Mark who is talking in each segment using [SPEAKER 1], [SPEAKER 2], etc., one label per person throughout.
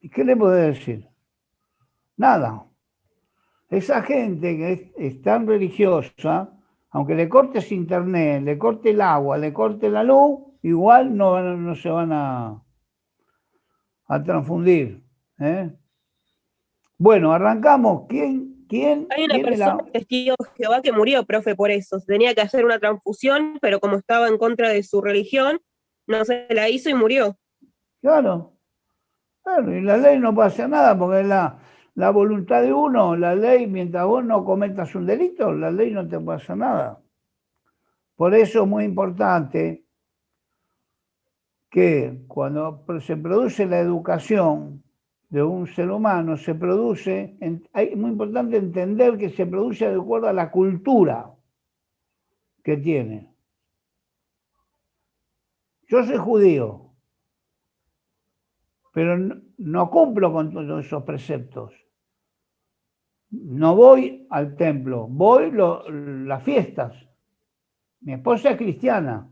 [SPEAKER 1] ¿Y qué le podés decir? Nada. Esa gente que es tan religiosa, aunque le cortes internet, le corte el agua, le corte la luz, igual no se van a transfundir. ¿Eh? Bueno, arrancamos. ¿Quién
[SPEAKER 2] Hay una
[SPEAKER 1] tiene
[SPEAKER 2] persona,
[SPEAKER 1] la...?
[SPEAKER 2] testigo de Jehová, que murió, profe, por eso. Se tenía que hacer una transfusión, pero como estaba en contra de su religión, no se la hizo y murió.
[SPEAKER 1] Claro, claro, y la ley no puede hacer nada porque es la voluntad de uno, la ley, mientras vos no cometas un delito, la ley no te puede hacer nada. Por eso es muy importante que cuando se produce la educación de un ser humano, se produce, es muy importante entender que se produce de acuerdo a la cultura que tiene. Yo soy judío, pero no cumplo con todos esos preceptos. No voy al templo, voy las fiestas. Mi esposa es cristiana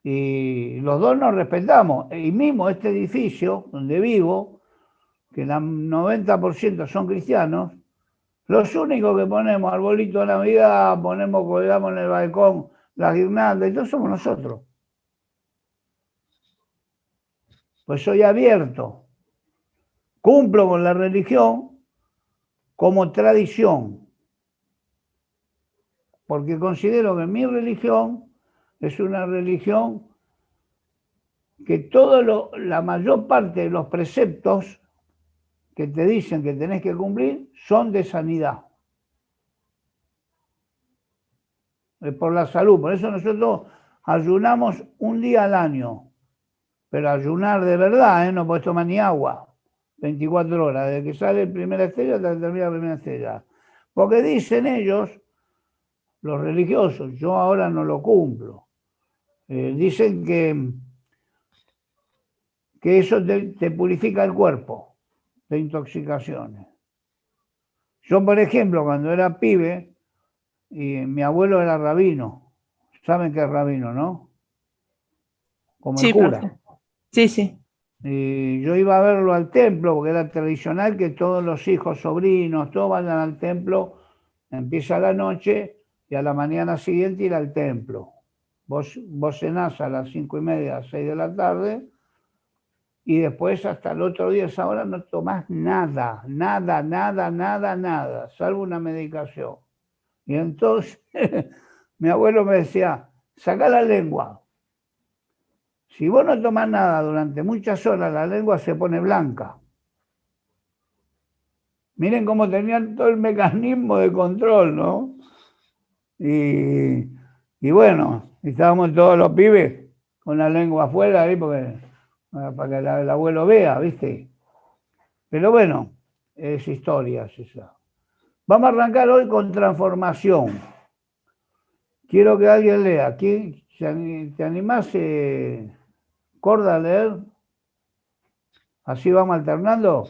[SPEAKER 1] y los dos nos respetamos. Y mismo este edificio donde vivo, que el 90% son cristianos, los únicos que ponemos arbolito de Navidad, colgamos en el balcón las guirnaldas, y todos somos nosotros. Pues soy abierto, cumplo con la religión como tradición, porque considero que mi religión es una religión que la mayor parte de los preceptos que te dicen que tenés que cumplir son de sanidad. Es por la salud. Por eso nosotros ayunamos un día al año. Pero ayunar de verdad, no puedes tomar ni agua. 24 horas, desde que sale la primera estrella hasta que termina la primera estrella. Porque dicen ellos, los religiosos, yo ahora no lo cumplo. Dicen que eso te purifica el cuerpo de intoxicaciones. Yo, por ejemplo, cuando era pibe, y mi abuelo era rabino. ¿Saben qué es rabino, no? Como el
[SPEAKER 3] Sí,
[SPEAKER 1] cura.
[SPEAKER 3] profe. Sí, sí.
[SPEAKER 1] Y yo iba a verlo al templo, porque era tradicional que todos los hijos, sobrinos, todos vayan al templo, empieza la noche y a la mañana siguiente ir al templo. Vos cenás a las 5:30, 6 de la tarde, y después hasta el otro día, esa hora, no tomás nada, salvo una medicación. Y entonces mi abuelo me decía, sacá la lengua. Si vos no tomás nada durante muchas horas, la lengua se pone blanca. Miren cómo tenían todo el mecanismo de control, ¿no? Y bueno, estábamos todos los pibes con la lengua afuera ahí para que el abuelo vea, ¿viste? Pero bueno, es historia esa. Vamos a arrancar hoy con transformación. Quiero que alguien lea. ¿Te animás, Corda, a leer? Así vamos alternando.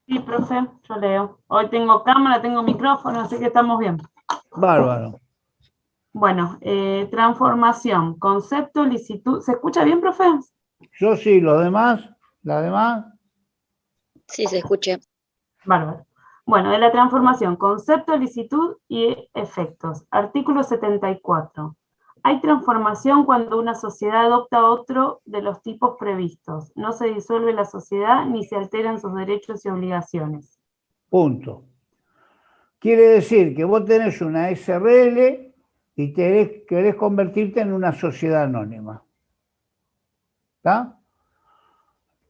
[SPEAKER 3] Sí, profe, yo leo. Hoy tengo cámara, tengo micrófono, así que estamos bien.
[SPEAKER 1] Bárbaro.
[SPEAKER 3] Bueno, transformación, concepto, licitud. ¿Se escucha bien, profe?
[SPEAKER 1] Yo sí, los demás, las demás.
[SPEAKER 4] Sí, se escucha.
[SPEAKER 3] Bárbaro. Bueno, de la transformación, concepto, licitud y efectos. Artículo 74. Hay transformación cuando una sociedad adopta otro de los tipos previstos. No se disuelve la sociedad ni se alteran sus derechos y obligaciones.
[SPEAKER 1] Punto. Quiere decir que vos tenés una SRL y querés convertirte en una sociedad anónima. ¿Está?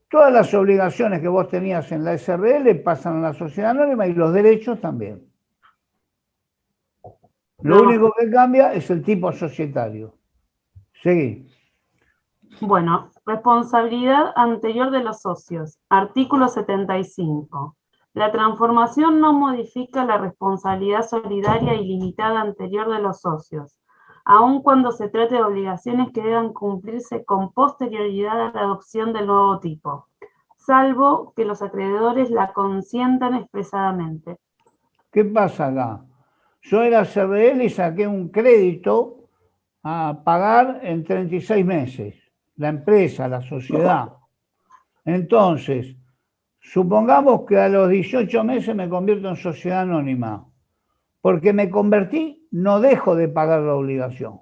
[SPEAKER 1] Todas las obligaciones que vos tenías en la SRL pasan a la sociedad anónima y los derechos también. Lo único que cambia es el tipo societario. Seguí.
[SPEAKER 3] Bueno, responsabilidad anterior de los socios. Artículo 75. La transformación no modifica la responsabilidad solidaria y limitada anterior de los socios, aun cuando se trate de obligaciones que deban cumplirse con posterioridad a la adopción del nuevo tipo, salvo que los acreedores la consientan expresadamente.
[SPEAKER 1] ¿Qué pasa acá? Yo era SRL y saqué un crédito a pagar en 36 meses. La empresa, la sociedad. Entonces, supongamos que a los 18 meses me convierto en sociedad anónima. Porque me convertí, no dejo de pagar la obligación.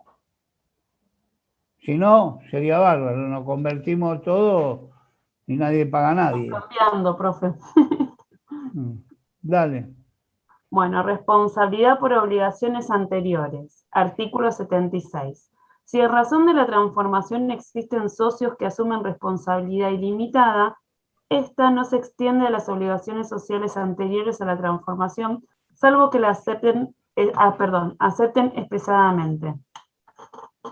[SPEAKER 1] Si no, sería bárbaro, nos convertimos todos y nadie paga a nadie.
[SPEAKER 3] Cambiando, profe.
[SPEAKER 1] Dale.
[SPEAKER 3] Bueno, responsabilidad por obligaciones anteriores. Artículo 76. Si en razón de la transformación existen socios que asumen responsabilidad ilimitada, esta no se extiende a las obligaciones sociales anteriores a la transformación, salvo que la acepten expresadamente.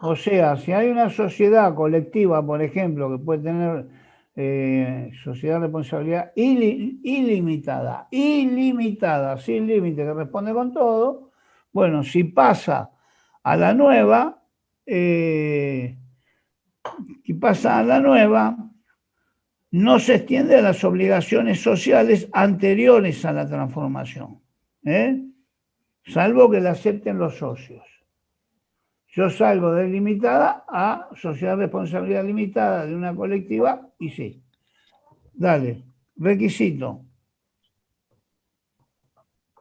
[SPEAKER 1] O sea, si hay una sociedad colectiva, por ejemplo, que puede tener sociedad de responsabilidad ilimitada, sin límite, que responde con todo, bueno, si pasa a la nueva, no se extiende a las obligaciones sociales anteriores a la transformación, salvo que la acepten los socios. Yo salgo de limitada a sociedad de responsabilidad limitada de una colectiva y sí. Dale, requisito.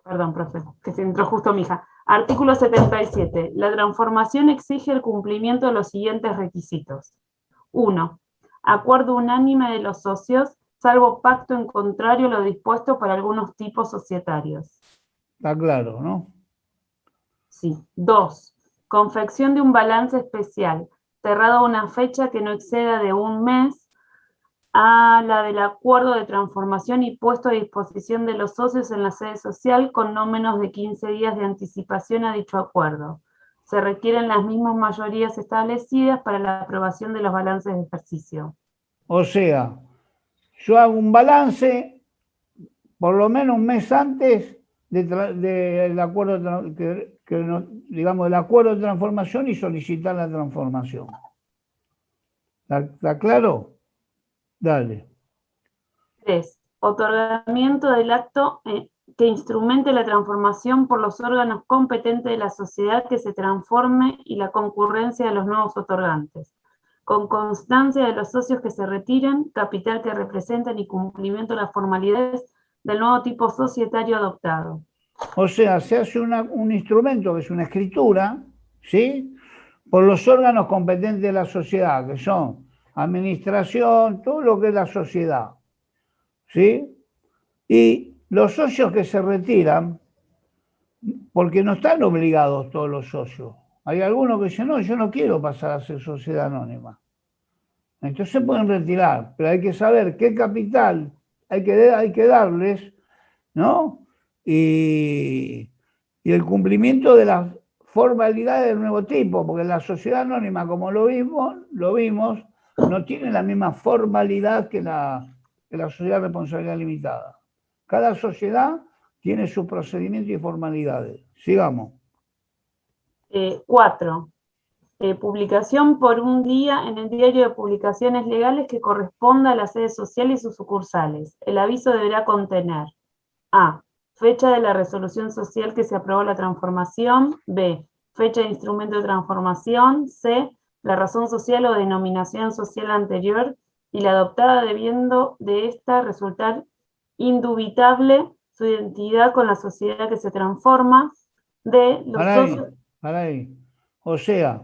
[SPEAKER 3] Perdón, profe, que se entró justo mi hija. Artículo 77. La transformación exige el cumplimiento de los siguientes requisitos. 1. Acuerdo unánime de los socios, salvo pacto en contrario a lo dispuesto para algunos tipos societarios.
[SPEAKER 1] Está claro, ¿no?
[SPEAKER 3] Sí. 2. Confección de un balance especial, cerrado a una fecha que no exceda de un mes a la del acuerdo de transformación y puesto a disposición de los socios en la sede social con no menos de 15 días de anticipación a dicho acuerdo. Se requieren las mismas mayorías establecidas para la aprobación de los balances de ejercicio.
[SPEAKER 1] O sea, yo hago un balance por lo menos un mes antes del acuerdo, digamos, del acuerdo de transformación y solicitar la transformación. ¿Está claro? Dale.
[SPEAKER 3] 3. Otorgamiento del acto que instrumente la transformación por los órganos competentes de la sociedad que se transforme y la concurrencia de los nuevos otorgantes, con constancia de los socios que se retiren, capital que representan y cumplimiento de las formalidades del nuevo tipo societario adoptado.
[SPEAKER 1] O sea, se hace un instrumento que es una escritura, ¿sí? Por los órganos competentes de la sociedad, que son administración, todo lo que es la sociedad, ¿sí? Y los socios que se retiran, porque no están obligados todos los socios. Hay algunos que dicen, no, yo no quiero pasar a ser sociedad anónima. Entonces se pueden retirar, pero hay que saber qué capital hay que darles, ¿no? Y el cumplimiento de las formalidades del nuevo tipo, porque la sociedad anónima, como lo vimos, no tiene la misma formalidad que la sociedad de responsabilidad limitada. Cada sociedad tiene su procedimiento y formalidades. Sigamos.
[SPEAKER 3] 4. Publicación por un día en el diario de publicaciones legales que corresponda a la sede social y sus sucursales. El aviso deberá contener: A. Fecha de la resolución social que se aprobó la transformación. B. Fecha de instrumento de transformación. C. La razón social o denominación social anterior y la adoptada, debiendo de esta resultar indubitable su identidad con la sociedad que se transforma. D. Los socios.
[SPEAKER 1] Para ahí. O sea,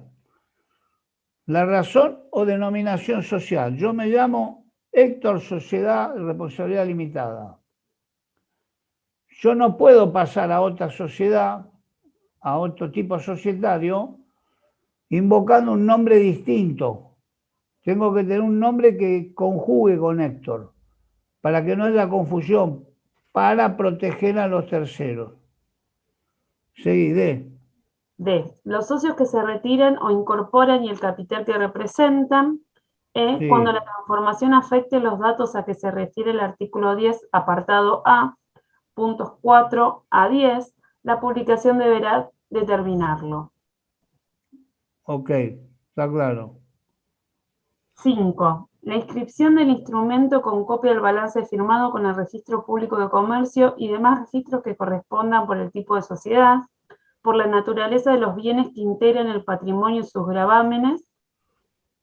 [SPEAKER 1] la razón o denominación social. Yo me llamo Héctor Sociedad de Responsabilidad Limitada. Yo no puedo pasar a otra sociedad, a otro tipo societario, invocando un nombre distinto. Tengo que tener un nombre que conjugue con Héctor, para que no haya confusión, para proteger a los terceros. Seguí, D.
[SPEAKER 3] Los socios que se retiran o incorporan y el capital que representan. E. Sí. Cuando la transformación afecte los datos a que se refiere el artículo 10, apartado A, puntos 4 a 10, la publicación deberá determinarlo.
[SPEAKER 1] Ok, está claro.
[SPEAKER 3] 5. La inscripción del instrumento con copia del balance firmado con el Registro Público de Comercio y demás registros que correspondan por el tipo de sociedad, por la naturaleza de los bienes que integran el patrimonio y sus gravámenes,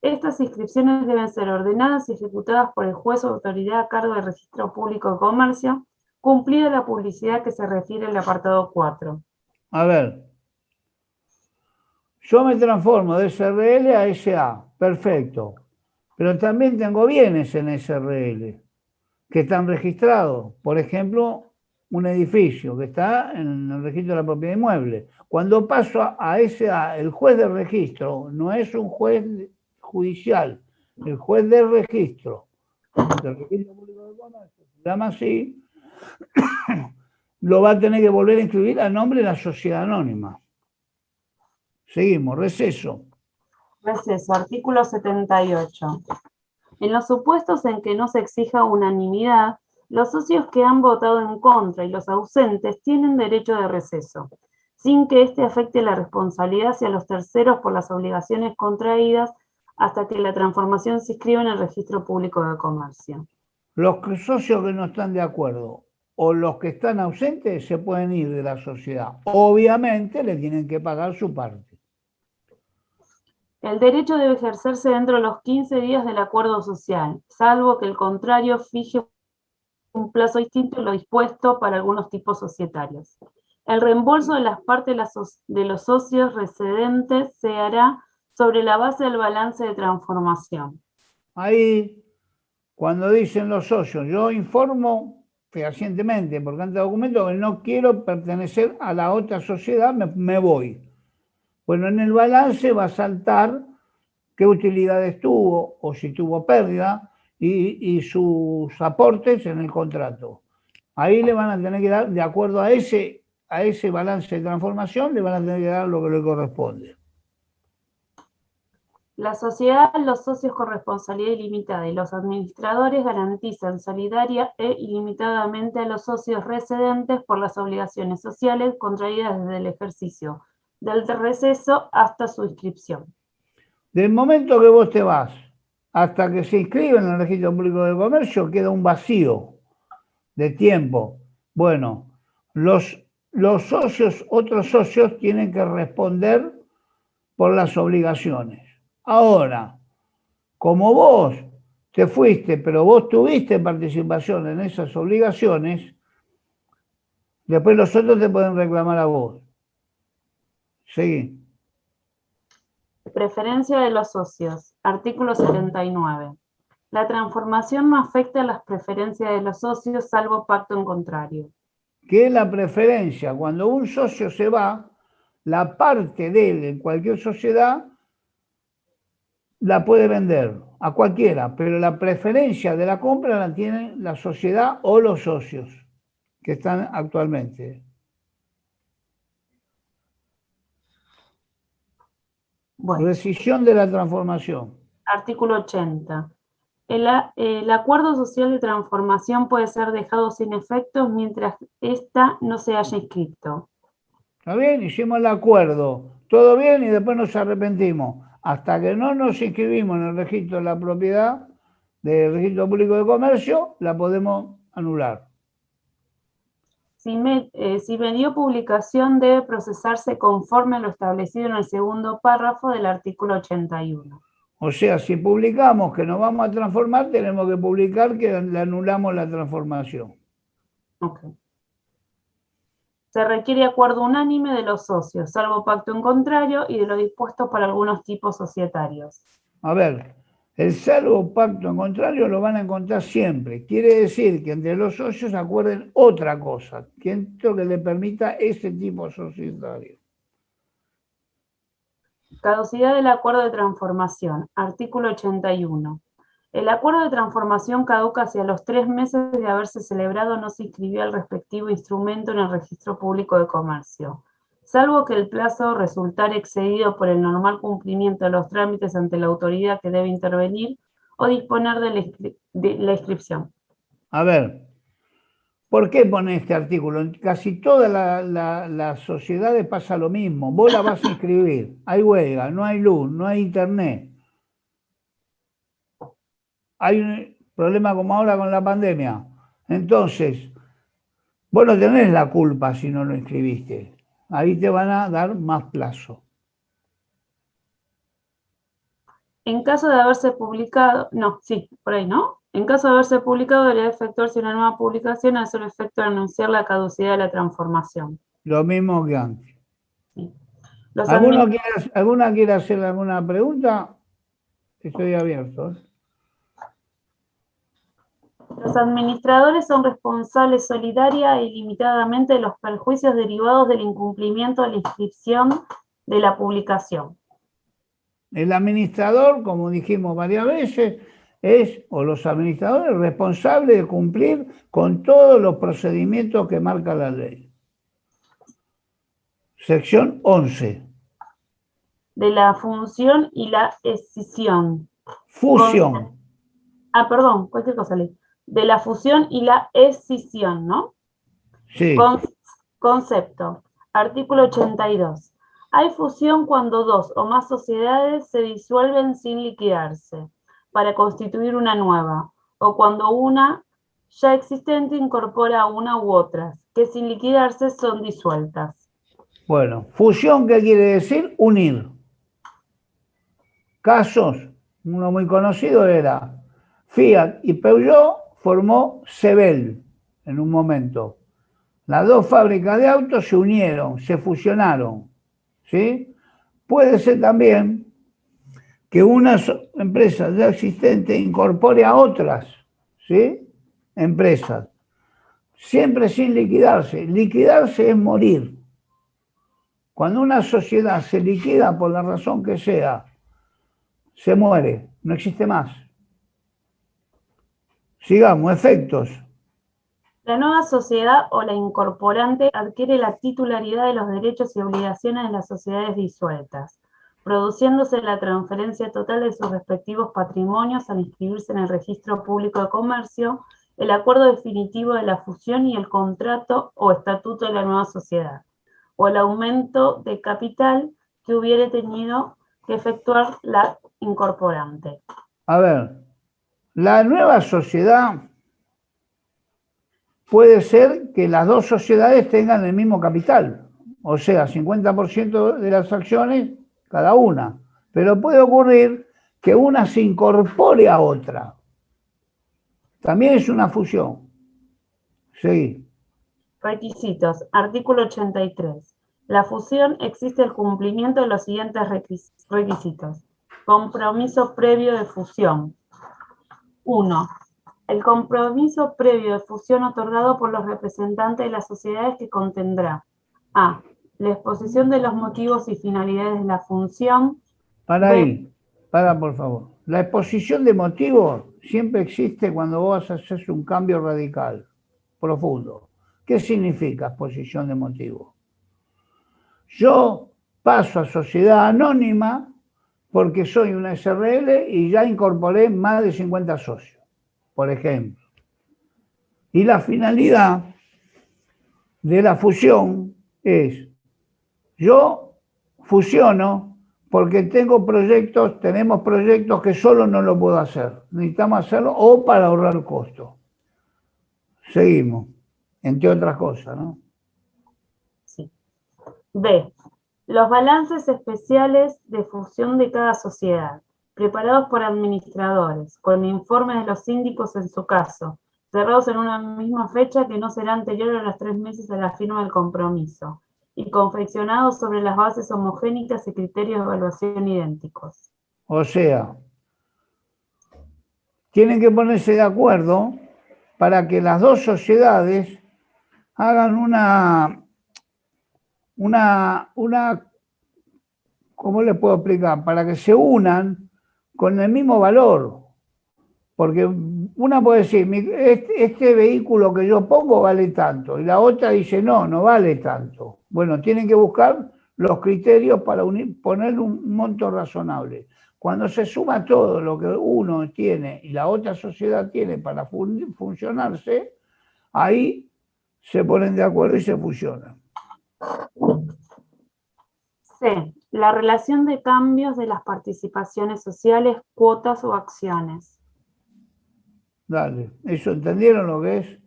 [SPEAKER 3] Estas inscripciones deben ser ordenadas y ejecutadas por el juez o autoridad a cargo del Registro Público de Comercio, cumplida la publicidad que se refiere al apartado 4.
[SPEAKER 1] A ver, yo me transformo de SRL a SA, perfecto. Pero también tengo bienes en SRL que están registrados. Por ejemplo, un edificio que está en el registro de la propiedad inmueble. Cuando paso a SA, el juez de registro no es un juez judicial, el juez de registro, del registro público de comercio, se llama así, lo va a tener que volver a inscribir a nombre de la sociedad anónima. Seguimos, receso.
[SPEAKER 3] Receso, artículo 78. En los supuestos en que no se exija unanimidad, los socios que han votado en contra y los ausentes tienen derecho de receso, sin que éste afecte la responsabilidad hacia los terceros por las obligaciones contraídas hasta que la transformación se inscriba en el Registro Público de Comercio.
[SPEAKER 1] Los socios que no están de acuerdo o los que están ausentes se pueden ir de la sociedad. Obviamente le tienen que pagar su parte.
[SPEAKER 3] El derecho debe ejercerse dentro de los 15 días del acuerdo social, salvo que el contrario fije un plazo distinto de lo dispuesto para algunos tipos societarios. El reembolso de las partes de los socios recedentes se hará sobre la base del balance de transformación.
[SPEAKER 1] Ahí, cuando dicen los socios, yo informo fehacientemente, por tanto documento, que no quiero pertenecer a la otra sociedad, me voy. Bueno, en el balance va a saltar qué utilidades tuvo o si tuvo pérdida y sus aportes en el contrato. Ahí le van a tener que dar, de acuerdo a ese balance de transformación, le van a tener que dar lo que le corresponde.
[SPEAKER 3] La sociedad, los socios con responsabilidad ilimitada y los administradores garantizan solidaria e ilimitadamente a los socios recedentes por las obligaciones sociales contraídas desde el ejercicio del receso hasta su inscripción.
[SPEAKER 1] Del momento que vos te vas hasta que se inscribe en el Registro Público de Comercio, queda un vacío de tiempo. Bueno, los socios, otros socios, tienen que responder por las obligaciones. Ahora, como vos te fuiste, pero vos tuviste participación en esas obligaciones, después los otros te pueden reclamar a vos. Seguí.
[SPEAKER 3] Preferencia de los socios. Artículo 79. La transformación no afecta a las preferencias de los socios salvo pacto en contrario.
[SPEAKER 1] ¿Qué es la preferencia? Cuando un socio se va, la parte de él en cualquier sociedad la puede vender a cualquiera, pero la preferencia de la compra la tiene la sociedad o los socios que están actualmente.
[SPEAKER 3] Bueno,
[SPEAKER 1] Rescisión de la transformación.
[SPEAKER 3] artículo 80. El acuerdo social de transformación puede ser dejado sin efectos mientras ésta no se haya inscrito.
[SPEAKER 1] ¿Está bien? Hicimos el acuerdo. Todo bien y después nos arrepentimos. Hasta que no nos inscribimos en el registro de la propiedad, del Registro Público de Comercio, la podemos anular.
[SPEAKER 3] Si medió publicación, debe procesarse conforme a lo establecido en el segundo párrafo del artículo 81.
[SPEAKER 1] O sea, si publicamos que nos vamos a transformar, tenemos que publicar que le anulamos la transformación.
[SPEAKER 3] Okay. Se requiere acuerdo unánime de los socios, salvo pacto en contrario y de lo dispuesto para algunos tipos societarios.
[SPEAKER 1] A ver, el salvo pacto en contrario lo van a encontrar siempre. Quiere decir que entre los socios acuerden otra cosa, que le permita ese tipo societario.
[SPEAKER 3] Caducidad del acuerdo de transformación. Artículo 81. El acuerdo de transformación caduca hacia los 3 meses de haberse celebrado o no se inscribió el respectivo instrumento en el Registro Público de Comercio, salvo que el plazo resultare excedido por el normal cumplimiento de los trámites ante la autoridad que debe intervenir o disponer de la inscripción.
[SPEAKER 1] A ver, ¿por qué pone este artículo? En casi todas las sociedades pasa lo mismo. Vos la vas a inscribir, hay huelga, no hay luz, no hay internet. Hay un problema como ahora con la pandemia. Entonces, vos no tenés la culpa si no lo inscribiste. Ahí te van a dar más plazo.
[SPEAKER 3] En caso de haberse publicado, no, sí, por ahí, ¿no? En caso de haberse publicado, debería efectuarse una nueva publicación al solo efecto de anunciar la caducidad de la transformación.
[SPEAKER 1] Lo mismo que antes.
[SPEAKER 3] Sí. Los
[SPEAKER 1] ¿Alguna quiere hacer alguna pregunta? Estoy abierto.
[SPEAKER 3] Los administradores son responsables solidaria e ilimitadamente de los perjuicios derivados del incumplimiento de la inscripción de la publicación.
[SPEAKER 1] El administrador, como dijimos varias veces, o los administradores, responsables de cumplir con todos los procedimientos que marca la ley. Sección 11.
[SPEAKER 3] De la función y la escisión.
[SPEAKER 1] Fusión.
[SPEAKER 3] Perdón, cualquier cosa leí. De la fusión y la escisión, ¿no?
[SPEAKER 1] Sí.
[SPEAKER 3] Concepto. Artículo 82. Hay fusión cuando dos o más sociedades se disuelven sin liquidarse para constituir una nueva, o cuando una ya existente incorpora a una u otras, que sin liquidarse son disueltas.
[SPEAKER 1] Bueno, fusión, ¿qué quiere decir? Unir. Casos, uno muy conocido era Fiat y Peugeot formó Sebel en un momento. Las dos fábricas de autos se unieron, se fusionaron, ¿sí? Puede ser también que una empresa ya existente incorpore a otras, ¿sí? Empresas, siempre sin liquidarse. Liquidarse es morir. Cuando una sociedad se liquida por la razón que sea, se muere, no existe más. Sigamos, efectos.
[SPEAKER 3] La nueva sociedad o la incorporante adquiere la titularidad de los derechos y obligaciones de las sociedades disueltas, produciéndose la transferencia total de sus respectivos patrimonios al inscribirse en el Registro Público de Comercio, el acuerdo definitivo de la fusión y el contrato o estatuto de la nueva sociedad, o el aumento de capital que hubiere tenido que efectuar la incorporante.
[SPEAKER 1] A ver, la nueva sociedad puede ser que las dos sociedades tengan el mismo capital, o sea, 50% de las acciones cada una, pero puede ocurrir que una se incorpore a otra. También es una fusión. Sí.
[SPEAKER 3] Requisitos. Artículo 83. La fusión existe el cumplimiento de los siguientes requisitos. Compromiso previo de fusión. 1. El compromiso previo de fusión otorgado por los representantes de las sociedades que contendrá a. La exposición de los motivos y finalidades de la función.
[SPEAKER 1] Para ahí, por favor. La exposición de motivos siempre existe cuando vos haces un cambio radical, profundo. ¿Qué significa exposición de motivos? Yo paso a sociedad anónima porque soy una SRL y ya incorporé más de 50 socios, por ejemplo. Y la finalidad de la fusión es, yo fusiono porque tenemos proyectos que solo no lo puedo hacer. Necesitamos hacerlo o para ahorrar costos. Seguimos, entre otras cosas, ¿no?
[SPEAKER 3] Sí. B. Los balances especiales de fusión de cada sociedad, preparados por administradores, con informes de los síndicos en su caso, cerrados en una misma fecha que no será anterior a los 3 meses a la firma del compromiso, y confeccionados sobre las bases homogéneas y criterios de evaluación idénticos.
[SPEAKER 1] O sea, tienen que ponerse de acuerdo para que las dos sociedades hagan ¿cómo les puedo explicar? Para que se unan con el mismo valor. Porque una puede decir, este vehículo que yo pongo vale tanto, y la otra dice, no vale tanto. Bueno, tienen que buscar los criterios para poner un monto razonable. Cuando se suma todo lo que uno tiene y la otra sociedad tiene para funcionarse, ahí se ponen de acuerdo y se fusionan.
[SPEAKER 3] C. La relación de cambios de las participaciones sociales, cuotas o acciones.
[SPEAKER 1] Dale, ¿eso entendieron lo que es?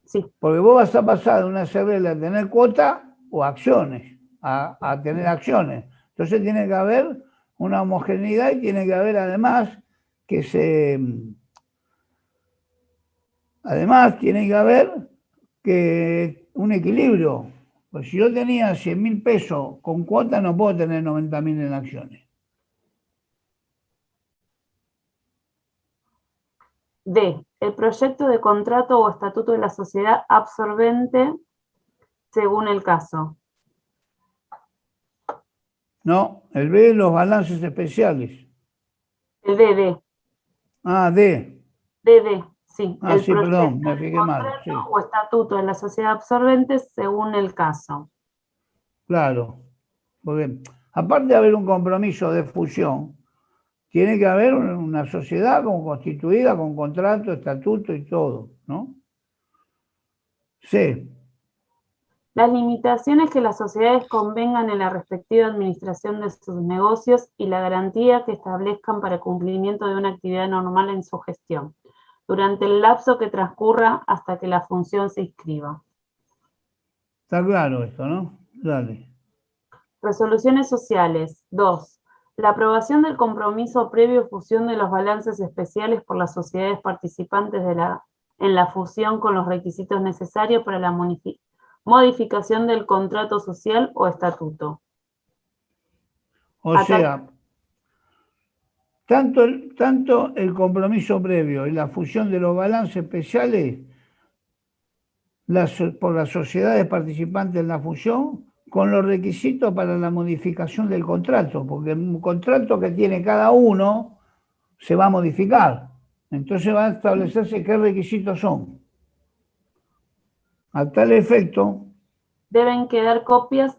[SPEAKER 3] Sí.
[SPEAKER 1] Porque vos vas a pasar de una SRL a tener cuota o acciones, a tener acciones. Entonces tiene que haber una homogeneidad y tiene que haber además tiene que haber un equilibrio. Pues si yo tenía 100.000 pesos con cuota, no puedo tener 90.000 en acciones.
[SPEAKER 3] D. El proyecto de contrato o estatuto de la sociedad absorbente según el caso.
[SPEAKER 1] No, el B, los balances especiales.
[SPEAKER 3] El D.
[SPEAKER 1] Ah, D.
[SPEAKER 3] D. Sí.
[SPEAKER 1] Ah,
[SPEAKER 3] El
[SPEAKER 1] sí, perdón,
[SPEAKER 3] proyecto
[SPEAKER 1] me
[SPEAKER 3] de
[SPEAKER 1] fijé mal.
[SPEAKER 3] contrato
[SPEAKER 1] Sí,
[SPEAKER 3] o estatuto de la sociedad absorbente según el caso.
[SPEAKER 1] claro. Porque aparte de haber un compromiso de fusión, tiene que haber una sociedad como constituida con contrato, estatuto y todo, ¿no? Sí.
[SPEAKER 3] Las limitaciones que las sociedades convengan en la respectiva administración de sus negocios y la garantía que establezcan para cumplimiento de una actividad normal en su gestión, durante el lapso que transcurra hasta que la función se inscriba.
[SPEAKER 1] Está claro esto, ¿no? Dale.
[SPEAKER 3] Resoluciones sociales. 2. La aprobación del compromiso previo de fusión de los balances especiales por las sociedades participantes en la fusión con los requisitos necesarios para la modificación del contrato social o estatuto.
[SPEAKER 1] O sea, tanto el compromiso previo y la fusión de los balances especiales por las sociedades participantes en la fusión con los requisitos para la modificación del contrato, porque el contrato que tiene cada uno se va a modificar. Entonces va a establecerse qué requisitos son. A tal efecto,
[SPEAKER 3] deben quedar copias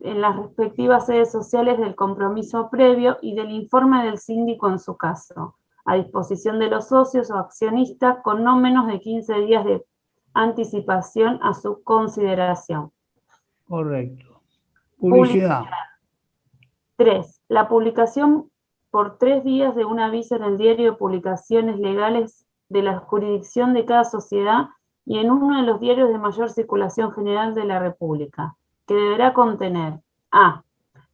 [SPEAKER 3] en las respectivas sedes sociales del compromiso previo y del informe del síndico en su caso, a disposición de los socios o accionistas con no menos de 15 días de anticipación a su consideración.
[SPEAKER 1] correcto. Publicidad.
[SPEAKER 3] 3. La publicación por 3 días de un aviso en el diario de publicaciones legales de la jurisdicción de cada sociedad y en uno de los diarios de mayor circulación general de la República, que deberá contener a.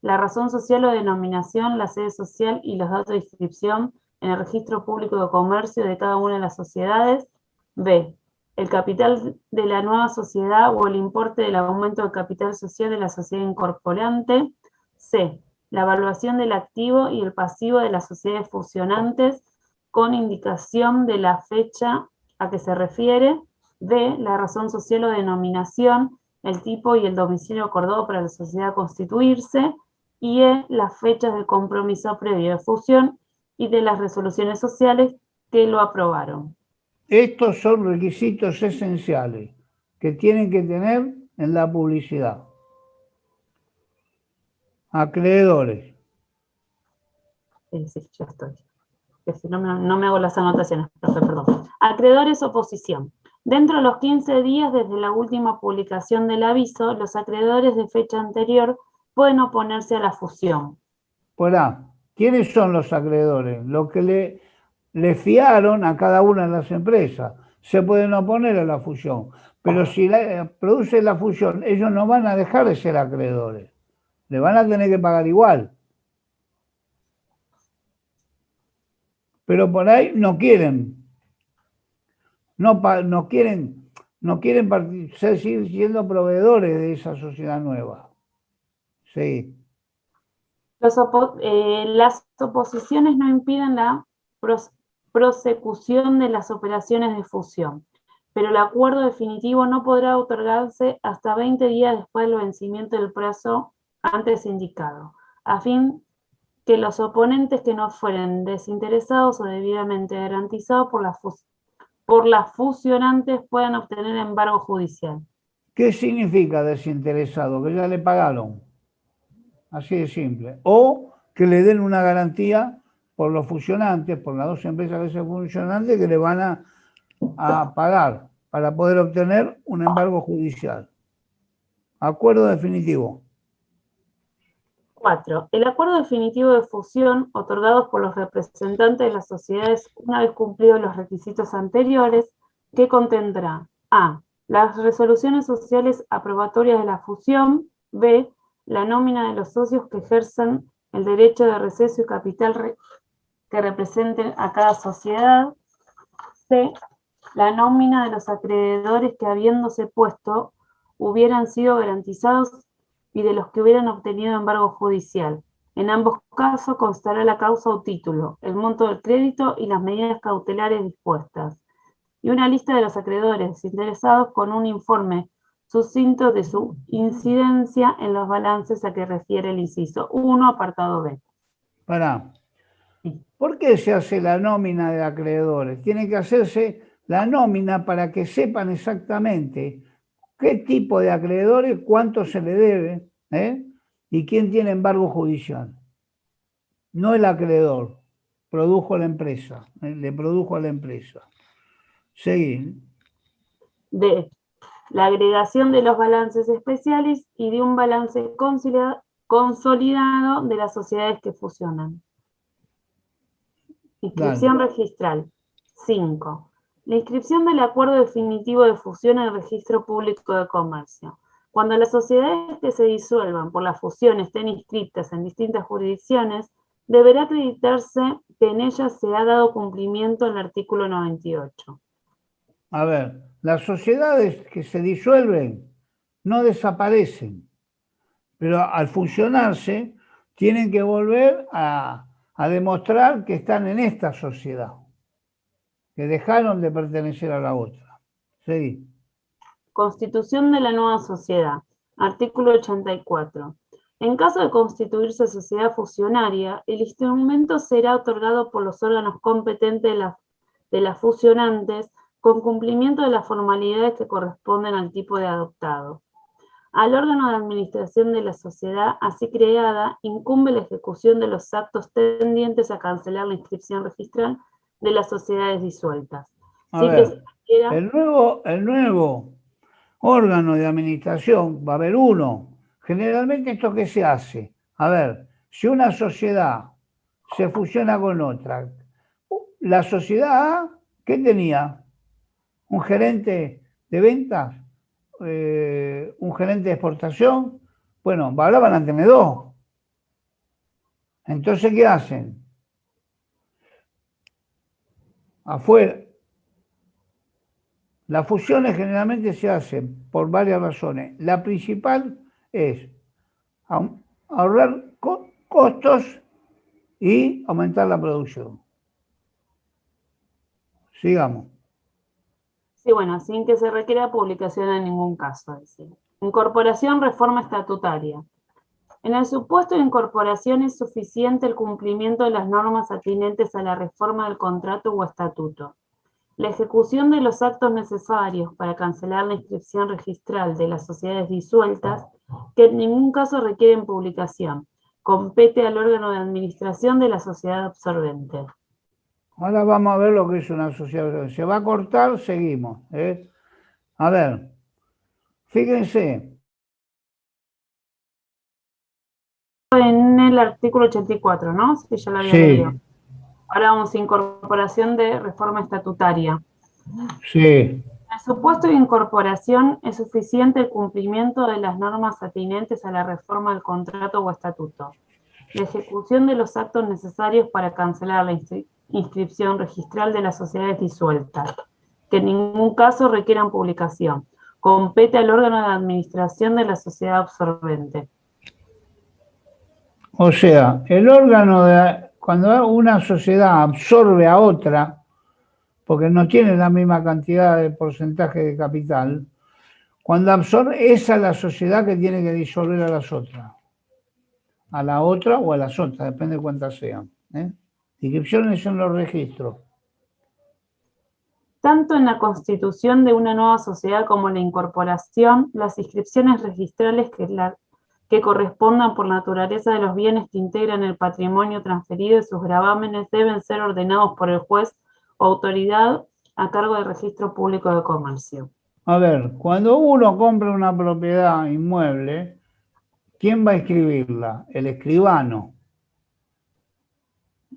[SPEAKER 3] La razón social o denominación, la sede social y los datos de inscripción en el registro público de comercio de cada una de las sociedades. B. El capital de la nueva sociedad o el importe del aumento del capital social de la sociedad incorporante. C. La evaluación del activo y el pasivo de las sociedades fusionantes con indicación de la fecha a que se refiere. D. La razón social o denominación, el tipo y el domicilio acordado para la sociedad a constituirse. Y E. Las fechas del compromiso previo de fusión y de las resoluciones sociales que lo aprobaron.
[SPEAKER 1] Estos son requisitos esenciales que tienen que tener en la publicidad. Acreedores.
[SPEAKER 3] Sí, ya estoy. Que si no me hago las anotaciones, profe, perdón. Acreedores oposición. Dentro de los 15 días desde la última publicación del aviso, los acreedores de fecha anterior pueden oponerse a la fusión.
[SPEAKER 1] Por A, ¿quiénes son los acreedores? Los que le fiaron a cada una de las empresas. Se pueden oponer a la fusión, pero si produce la fusión, ellos no van a dejar de ser acreedores. Le van a tener que pagar igual. Pero por ahí no quieren. No quieren seguir siendo proveedores de esa sociedad nueva. Sí.
[SPEAKER 3] Las oposiciones no impiden la prosecución de las operaciones de fusión, pero el acuerdo definitivo no podrá otorgarse hasta 20 días después del vencimiento del plazo antes indicado, a fin que los oponentes que no fueren desinteresados o debidamente garantizados por las fusionantes puedan obtener embargo judicial.
[SPEAKER 1] ¿Qué significa desinteresado? Que ya le pagaron. Así de simple. O que le den una garantía por los fusionantes, por las dos empresas que son fusionantes, que le van a pagar para poder obtener un embargo judicial. Acuerdo definitivo.
[SPEAKER 3] 4. El acuerdo definitivo de fusión otorgados por los representantes de las sociedades una vez cumplidos los requisitos anteriores, que contendrá a. Las resoluciones sociales aprobatorias de la fusión. B. La nómina de los socios que ejerzan el derecho de receso y capital que representen a cada sociedad. C, la nómina de los acreedores que habiéndose puesto hubieran sido garantizados y de los que hubieran obtenido embargo judicial. En ambos casos constará la causa o título, el monto del crédito y las medidas cautelares dispuestas, y una lista de los acreedores interesados con un informe sucinto de su incidencia en los balances a que refiere el inciso 1, apartado B.
[SPEAKER 1] Pará. ¿Por qué se hace la nómina de acreedores? Tiene que hacerse la nómina para que sepan exactamente qué tipo de acreedores, cuánto se le debe, y quién tiene embargo judicial. No el acreedor, produjo la empresa, le produjo a la empresa. Seguir.
[SPEAKER 3] D, la agregación de los balances especiales y de un balance consolidado de las sociedades que fusionan. Inscripción registral. 5. La inscripción del acuerdo definitivo de fusión en el registro público de comercio. Cuando las sociedades que se disuelvan por la fusión estén inscritas en distintas jurisdicciones, deberá acreditarse que en ellas se ha dado cumplimiento al artículo 98.
[SPEAKER 1] A ver, las sociedades que se disuelven no desaparecen, pero al fusionarse tienen que volver a demostrar que están en esta sociedad, que dejaron de pertenecer a la otra. Sí.
[SPEAKER 3] Constitución de la nueva sociedad. Artículo 84. En caso de constituirse sociedad fusionaria, el instrumento será otorgado por los órganos competentes de las fusionantes con cumplimiento de las formalidades que corresponden al tipo de adoptado. Al órgano de administración de la sociedad así creada incumbe la ejecución de los actos tendientes a cancelar la inscripción registral de las sociedades disueltas.
[SPEAKER 1] A ver, el nuevo órgano de administración va a haber uno. Generalmente, ¿esto qué se hace? A ver, si una sociedad se fusiona con otra, la sociedad A, ¿qué tenía? Un gerente de ventas, un gerente de exportación. Bueno, ahora van a tener dos. Entonces, ¿qué hacen? Afuera. Las fusiones generalmente se hacen por varias razones. La principal es ahorrar costos y aumentar la producción. Sigamos.
[SPEAKER 3] Sí, bueno, sin que se requiera publicación en ningún caso. Incorporación, reforma estatutaria. En el supuesto de incorporación es suficiente el cumplimiento de las normas atinentes a la reforma del contrato o estatuto. La ejecución de los actos necesarios para cancelar la inscripción registral de las sociedades disueltas, que en ningún caso requieren publicación, compete al órgano de administración de la sociedad absorbente.
[SPEAKER 1] Ahora vamos a ver lo que es una sociedad. Se va a cortar, seguimos. A ver, fíjense.
[SPEAKER 3] En el artículo 84, ¿no? Sí, ya lo había leído. Ahora vamos a incorporación de reforma estatutaria.
[SPEAKER 1] Sí.
[SPEAKER 3] En el supuesto de incorporación es suficiente el cumplimiento de las normas atinentes a la reforma del contrato o estatuto. La ejecución de los actos necesarios para cancelar la inscripción registral de las sociedades disueltas, que en ningún caso requieran publicación. Compete al órgano de administración de la sociedad absorbente.
[SPEAKER 1] O sea, el órgano cuando una sociedad absorbe a otra, porque no tiene la misma cantidad de porcentaje de capital, cuando absorbe, esa es la sociedad que tiene que disolver a las otras. A la otra o a las otras, depende de cuántas sean. Inscripciones en los registros.
[SPEAKER 3] Tanto en la constitución de una nueva sociedad como en la incorporación, las inscripciones registrales que correspondan por naturaleza de los bienes que integran el patrimonio transferido y sus gravámenes deben ser ordenados por el juez o autoridad a cargo del registro público de comercio.
[SPEAKER 1] A ver, cuando uno compra una propiedad inmueble, ¿quién va a escribirla? El escribano.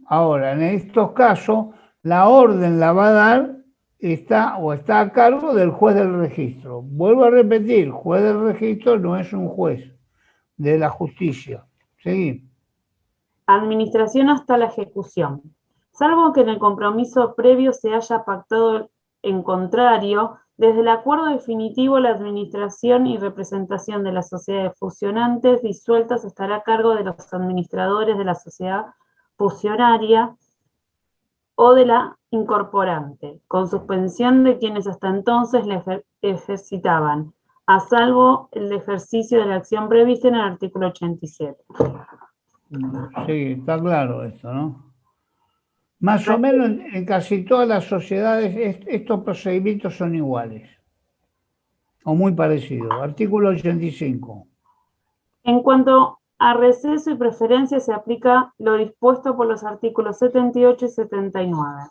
[SPEAKER 1] Ahora, en estos casos, la orden la va a dar, está a cargo del juez del registro. Vuelvo a repetir, juez del registro no es un juez de la justicia. Seguimos.
[SPEAKER 3] Administración hasta la ejecución. Salvo que en el compromiso previo se haya pactado en contrario, desde el acuerdo definitivo la administración y representación de las sociedades fusionantes disueltas estará a cargo de los administradores de la sociedad fusionaria o de la incorporante, con suspensión de quienes hasta entonces la ejercitaban, a salvo el ejercicio de la acción prevista en el artículo 87.
[SPEAKER 1] Sí, está claro esto, ¿no? Más o menos en casi todas las sociedades estos procedimientos son iguales, o muy parecidos. Artículo 85.
[SPEAKER 3] En cuanto a receso y preferencia, se aplica lo dispuesto por los artículos 78 y 79.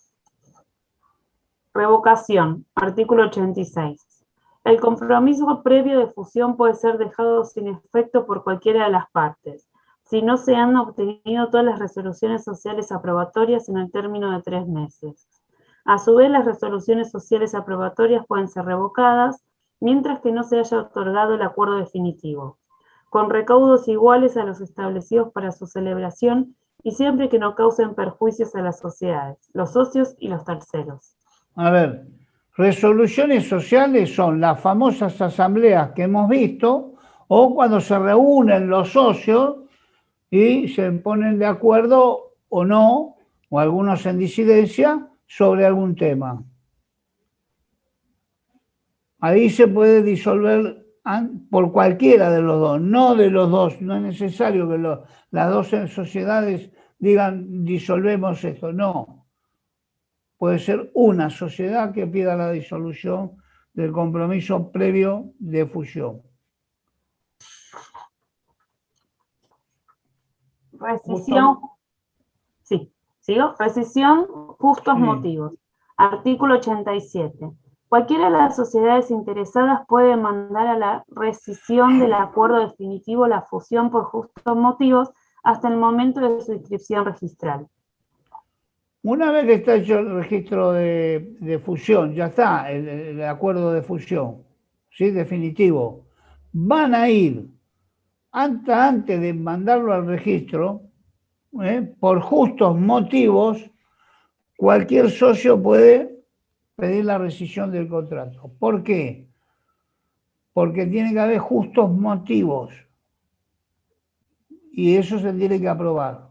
[SPEAKER 3] Revocación, artículo 86. El compromiso previo de fusión puede ser dejado sin efecto por cualquiera de las partes, si no se han obtenido todas las resoluciones sociales aprobatorias en el término de 3 meses. A su vez, las resoluciones sociales aprobatorias pueden ser revocadas, mientras que no se haya otorgado el acuerdo definitivo, con recaudos iguales a los establecidos para su celebración y siempre que no causen perjuicios a las sociedades, los socios y los terceros.
[SPEAKER 1] A ver, resoluciones sociales son las famosas asambleas que hemos visto, o cuando se reúnen los socios y se ponen de acuerdo o no, o algunos en disidencia, sobre algún tema. Ahí se puede disolver por cualquiera de los dos, no de los dos. No es necesario que las dos sociedades digan disolvemos esto, no. Puede ser una sociedad que pida la disolución del compromiso previo de fusión.
[SPEAKER 3] Rescisión, sí, ¿sigo? Rescisión, justos motivos. Artículo 87. Cualquiera de las sociedades interesadas puede mandar a la rescisión del acuerdo definitivo la fusión por justos motivos hasta el momento de su inscripción registral.
[SPEAKER 1] Una vez que está hecho el registro de fusión, ya está el acuerdo de fusión, ¿sí? Definitivo. Van a ir, antes de mandarlo al registro, por justos motivos, cualquier socio puede pedir la rescisión del contrato. ¿Por qué? Porque tiene que haber justos motivos. Y eso se tiene que aprobar,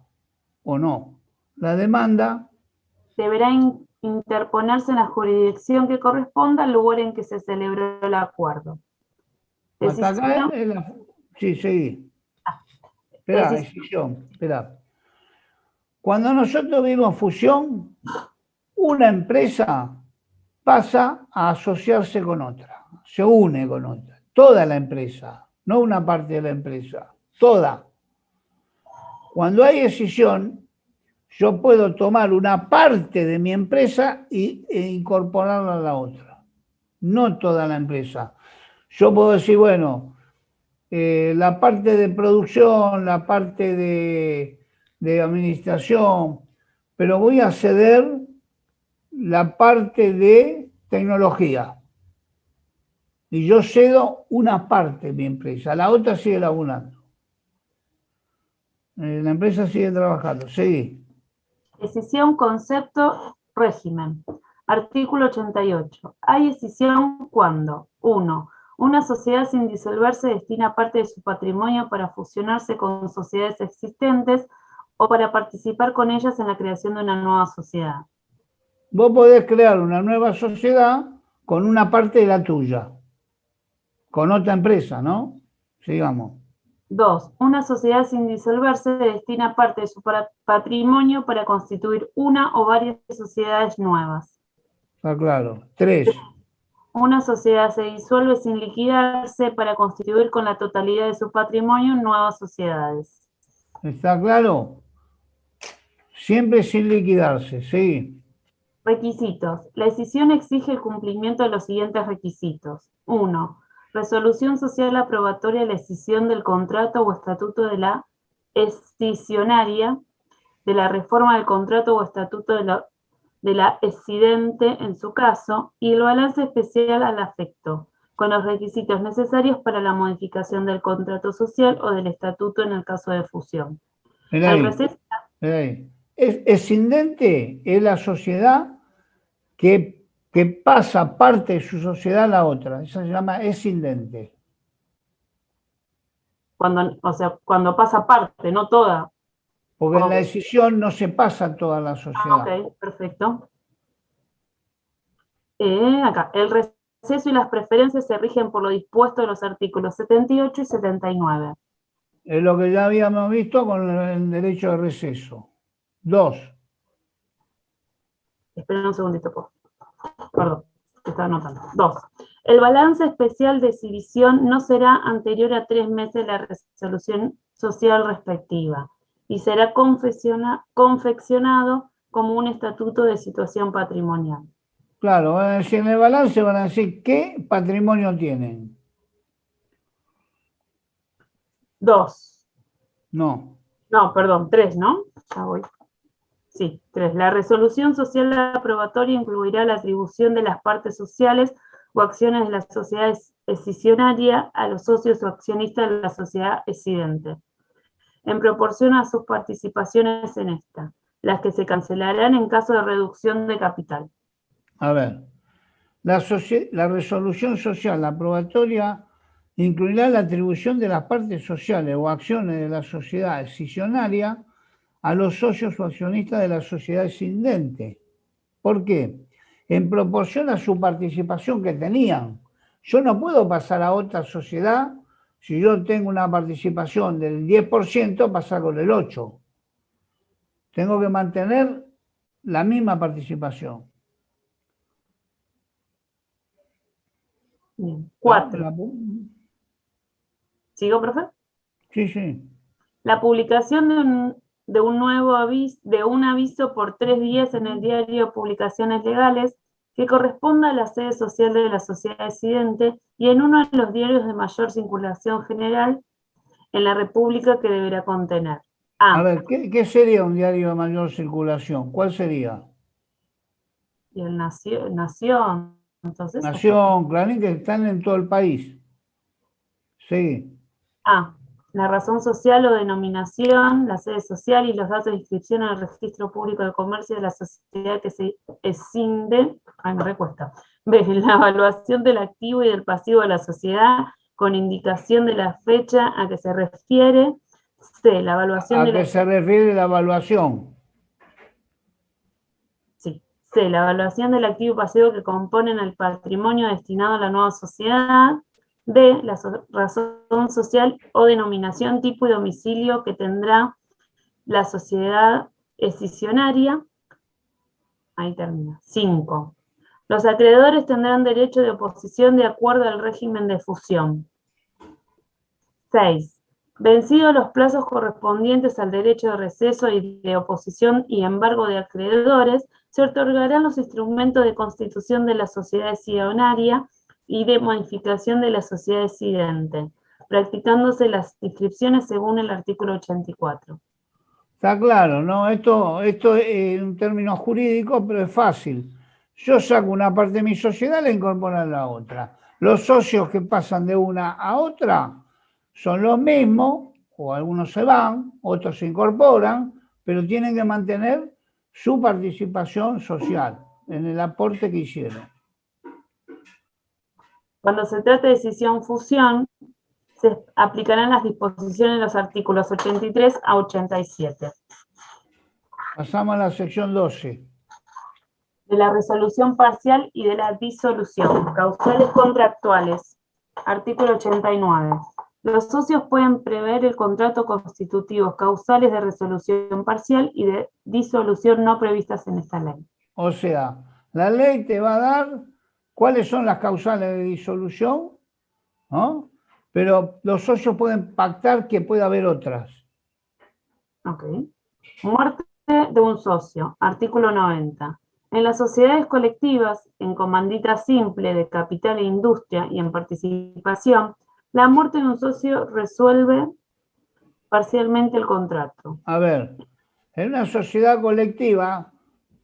[SPEAKER 1] ¿o no? La demanda
[SPEAKER 3] deberá interponerse en la jurisdicción que corresponda al lugar en que se celebró el acuerdo.
[SPEAKER 1] Hasta acá sí, seguí. Espera, decisión, espera. Cuando nosotros vimos fusión, una empresa pasa a asociarse con otra, se une con otra, toda la empresa, no una parte de la empresa, toda. Cuando hay escisión, yo puedo tomar una parte de mi empresa e incorporarla a la otra, no toda la empresa. Yo puedo decir, bueno, la parte de producción, la parte de administración, pero voy a ceder la parte de tecnología. Y yo cedo una parte de mi empresa, la otra sigue laburando. La empresa sigue trabajando, sí.
[SPEAKER 3] Escisión, concepto, régimen. Artículo 88. Hay escisión cuando 1. Una sociedad sin disolverse destina parte de su patrimonio para fusionarse con sociedades existentes o para participar con ellas en la creación de una nueva sociedad.
[SPEAKER 1] Vos podés crear una nueva sociedad con una parte de la tuya, con otra empresa, ¿no? Sigamos.
[SPEAKER 3] 2. Una sociedad sin disolverse destina parte de su patrimonio para constituir una o varias sociedades nuevas.
[SPEAKER 1] Está claro. 3.
[SPEAKER 3] Una sociedad se disuelve sin liquidarse para constituir con la totalidad de su patrimonio nuevas sociedades.
[SPEAKER 1] ¿Está claro? Siempre sin liquidarse, sí.
[SPEAKER 3] Requisitos. La escisión exige el cumplimiento de los siguientes requisitos. 1. Resolución social aprobatoria de la escisión del contrato o estatuto de la escisionaria, de la reforma del contrato o estatuto de la escidente en su caso, y el balance especial al afecto, con los requisitos necesarios para la modificación del contrato social o del estatuto en el caso de fusión. El receso
[SPEAKER 1] Escindente es la sociedad que pasa parte de su sociedad a la otra. Esa se llama escindente.
[SPEAKER 3] O sea, cuando pasa parte, no toda.
[SPEAKER 1] Porque en la decisión no se pasa toda la sociedad.
[SPEAKER 3] Ok, perfecto. Acá, el receso y las preferencias se rigen por lo dispuesto en los artículos 78 y 79.
[SPEAKER 1] Es lo que ya habíamos visto con el derecho de receso. 2.
[SPEAKER 3] Esperen un segundito, por favor. Perdón, estaba anotando. 2. El balance especial de exhibición no será anterior a 3 meses de la resolución social respectiva y será confeccionado como un estatuto de situación patrimonial.
[SPEAKER 1] Claro, van a decir en el balance, van a decir qué patrimonio tienen.
[SPEAKER 3] 2.
[SPEAKER 1] No.
[SPEAKER 3] No, perdón, 3, ¿no? Ya voy. Sí, 3. La resolución social aprobatoria incluirá la atribución de las partes sociales o acciones de la sociedad escisionaria a los socios o accionistas de la sociedad escidente, en proporción a sus participaciones en esta, las que se cancelarán en caso de reducción de capital.
[SPEAKER 1] A ver, la resolución social aprobatoria incluirá la atribución de las partes sociales o acciones de la sociedad escisionaria a los socios o accionistas de la sociedad escindente. ¿Por qué? En proporción a su participación que tenían. Yo no puedo pasar a otra sociedad, si yo tengo una participación del 10%, pasar con el 8%. Tengo que mantener la misma participación.
[SPEAKER 3] Bien. 4. ¿Sigo, profe?
[SPEAKER 1] Sí, sí.
[SPEAKER 3] La publicación de un aviso por 3 días en el diario Publicaciones Legales que corresponda a la sede social de la sociedad escidente y en uno de los diarios de mayor circulación general en la República que deberá contener.
[SPEAKER 1] A ver, ¿qué sería un diario de mayor circulación? ¿Cuál sería?
[SPEAKER 3] Y el Nación. Entonces,
[SPEAKER 1] Nación, Clarín, que están en todo el país. Sí.
[SPEAKER 3] A. La razón social o denominación, la sede social y los datos de inscripción en el registro público de comercio de la sociedad que se escinde. Ay, me recuesta. B. La evaluación del activo y del pasivo de la sociedad con indicación de la fecha a que se refiere. C. La evaluación
[SPEAKER 1] ¿A qué se refiere la evaluación?
[SPEAKER 3] Sí. C. La evaluación del activo y pasivo que componen el patrimonio destinado a la nueva sociedad. D. La razón social o denominación, tipo y domicilio que tendrá la sociedad escisionaria. Ahí termina. 5. Los acreedores tendrán derecho de oposición de acuerdo al régimen de fusión. 6. Vencidos los plazos correspondientes al derecho de receso y de oposición y embargo de acreedores, se otorgarán los instrumentos de constitución de la sociedad escisionaria y de modificación de la sociedad escidente, practicándose las inscripciones según el artículo 84.
[SPEAKER 1] Está claro, ¿no? Esto es un término jurídico, pero es fácil. Yo saco una parte de mi sociedad y la incorporo a la otra. Los socios que pasan de una a otra son los mismos, o algunos se van, otros se incorporan, pero tienen que mantener su participación social en el aporte que hicieron.
[SPEAKER 3] Cuando se trata de decisión-fusión, se aplicarán las disposiciones de los artículos 83 a 87.
[SPEAKER 1] Pasamos a la sección 12.
[SPEAKER 3] De la resolución parcial y de la disolución. Causales contractuales. Artículo 89. Los socios pueden prever el contrato constitutivos causales de resolución parcial y de disolución no previstas en esta ley.
[SPEAKER 1] O sea, la ley te va a dar cuáles son las causales de disolución, ¿no? Pero los socios pueden pactar que puede haber otras.
[SPEAKER 3] Ok. Muerte de un socio. Artículo 90. En las sociedades colectivas, en comandita simple de capital e industria y en participación, la muerte de un socio resuelve parcialmente el contrato.
[SPEAKER 1] A ver, en una sociedad colectiva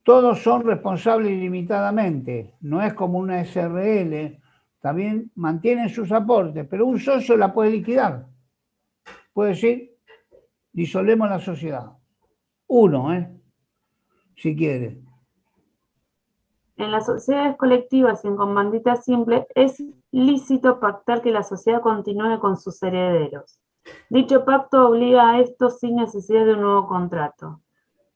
[SPEAKER 1] todos son responsables ilimitadamente, no es como una SRL, también mantienen sus aportes, pero un socio la puede liquidar. Puede decir, disolvemos la sociedad. Uno, si quiere.
[SPEAKER 3] En las sociedades colectivas y en comandita simple es lícito pactar que la sociedad continúe con sus herederos. Dicho pacto obliga a estos sin necesidad de un nuevo contrato,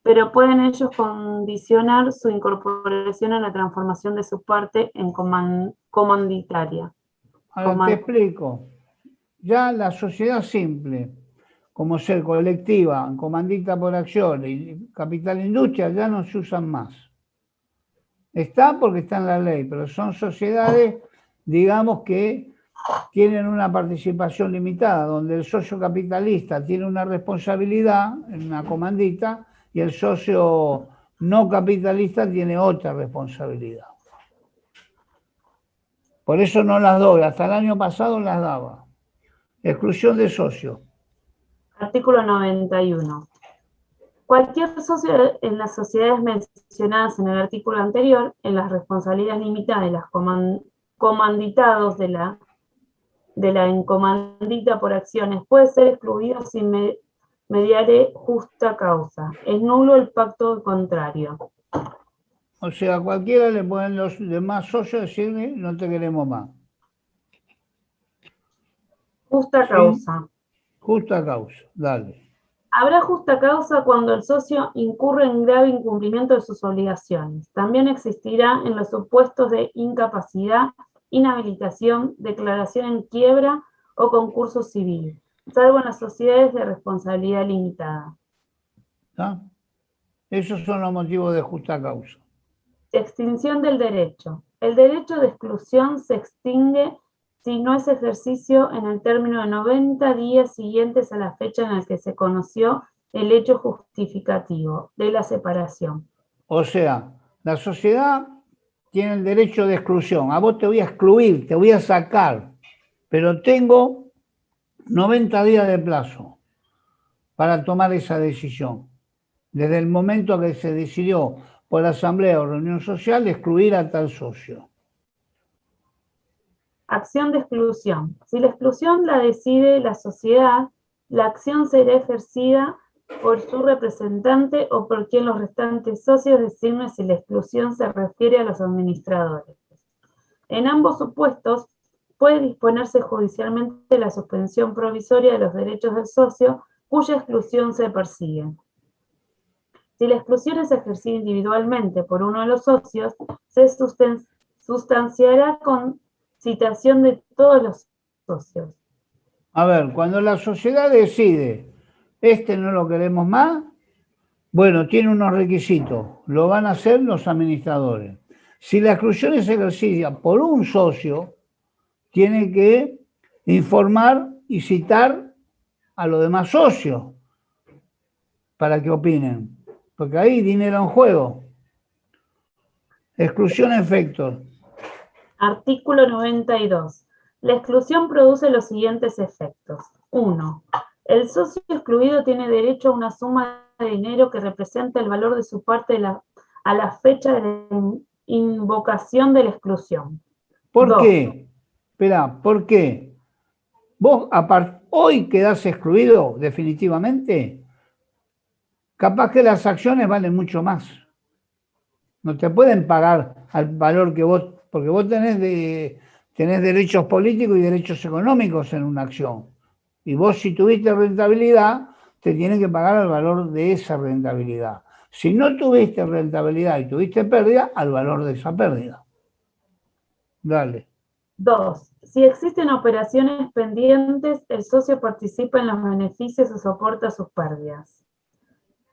[SPEAKER 3] pero pueden ellos condicionar su incorporación a la transformación de su parte en comanditaria.
[SPEAKER 1] Ahora te explico. Ya la sociedad simple, como ser colectiva, comandita por acciones y capital industria, ya no se usan más. Está porque está en la ley, pero son sociedades, digamos, que tienen una participación limitada, donde el socio capitalista tiene una responsabilidad en una comandita y el socio no capitalista tiene otra responsabilidad. Por eso no las doy, hasta el año pasado las daba. Exclusión de socio.
[SPEAKER 3] Artículo 91. Cualquier socio en las sociedades mencionadas en el artículo anterior, en las responsabilidades limitadas de los comanditados de la encomandita por acciones, puede ser excluido sin mediare justa causa. Es nulo el pacto contrario.
[SPEAKER 1] O sea, a cualquiera le pueden los demás socios decirle, no te queremos más.
[SPEAKER 3] Justa causa.
[SPEAKER 1] Justa causa, dale.
[SPEAKER 3] Habrá justa causa cuando el socio incurre en grave incumplimiento de sus obligaciones. También existirá en los supuestos de incapacidad, inhabilitación, declaración en quiebra o concurso civil, salvo en las sociedades de responsabilidad limitada.
[SPEAKER 1] ¿Está? Esos son los motivos de justa causa.
[SPEAKER 3] Extinción del derecho. El derecho de exclusión se extingue si no es ejercicio en el término de 90 días siguientes a la fecha en la que se conoció el hecho justificativo de la separación.
[SPEAKER 1] O sea, la sociedad tiene el derecho de exclusión. A vos te voy a excluir, te voy a sacar, pero tengo 90 días de plazo para tomar esa decisión. Desde el momento que se decidió por la asamblea o reunión social excluir a tal socio.
[SPEAKER 3] Acción de exclusión. Si la exclusión la decide la sociedad, la acción será ejercida por su representante o por quien los restantes socios designen si la exclusión se refiere a los administradores. En ambos supuestos, puede disponerse judicialmente la suspensión provisoria de los derechos del socio cuya exclusión se persigue. Si la exclusión es ejercida individualmente por uno de los socios, se sustanciará con citación de todos los socios.
[SPEAKER 1] A ver, cuando la sociedad decide, no lo queremos más, bueno, tiene unos requisitos, lo van a hacer los administradores. Si la exclusión es ejercida por un socio, tiene que informar y citar a los demás socios para que opinen, porque hay dinero en juego. Exclusión efectos.
[SPEAKER 3] Artículo 92. La exclusión produce los siguientes efectos. 1. El socio excluido tiene derecho a una suma de dinero que representa el valor de su parte a la fecha de invocación de la exclusión.
[SPEAKER 1] ¿Por qué? Espera, ¿por qué? Vos hoy quedás excluido definitivamente, capaz que las acciones valen mucho más. No te pueden pagar al valor que vos, porque vos tenés derechos políticos y derechos económicos en una acción. Y vos si tuviste rentabilidad, te tienen que pagar al valor de esa rentabilidad. Si no tuviste rentabilidad y tuviste pérdida, al valor de esa pérdida. Dale.
[SPEAKER 3] 2. Si existen operaciones pendientes, el socio participa en los beneficios o soporta sus pérdidas.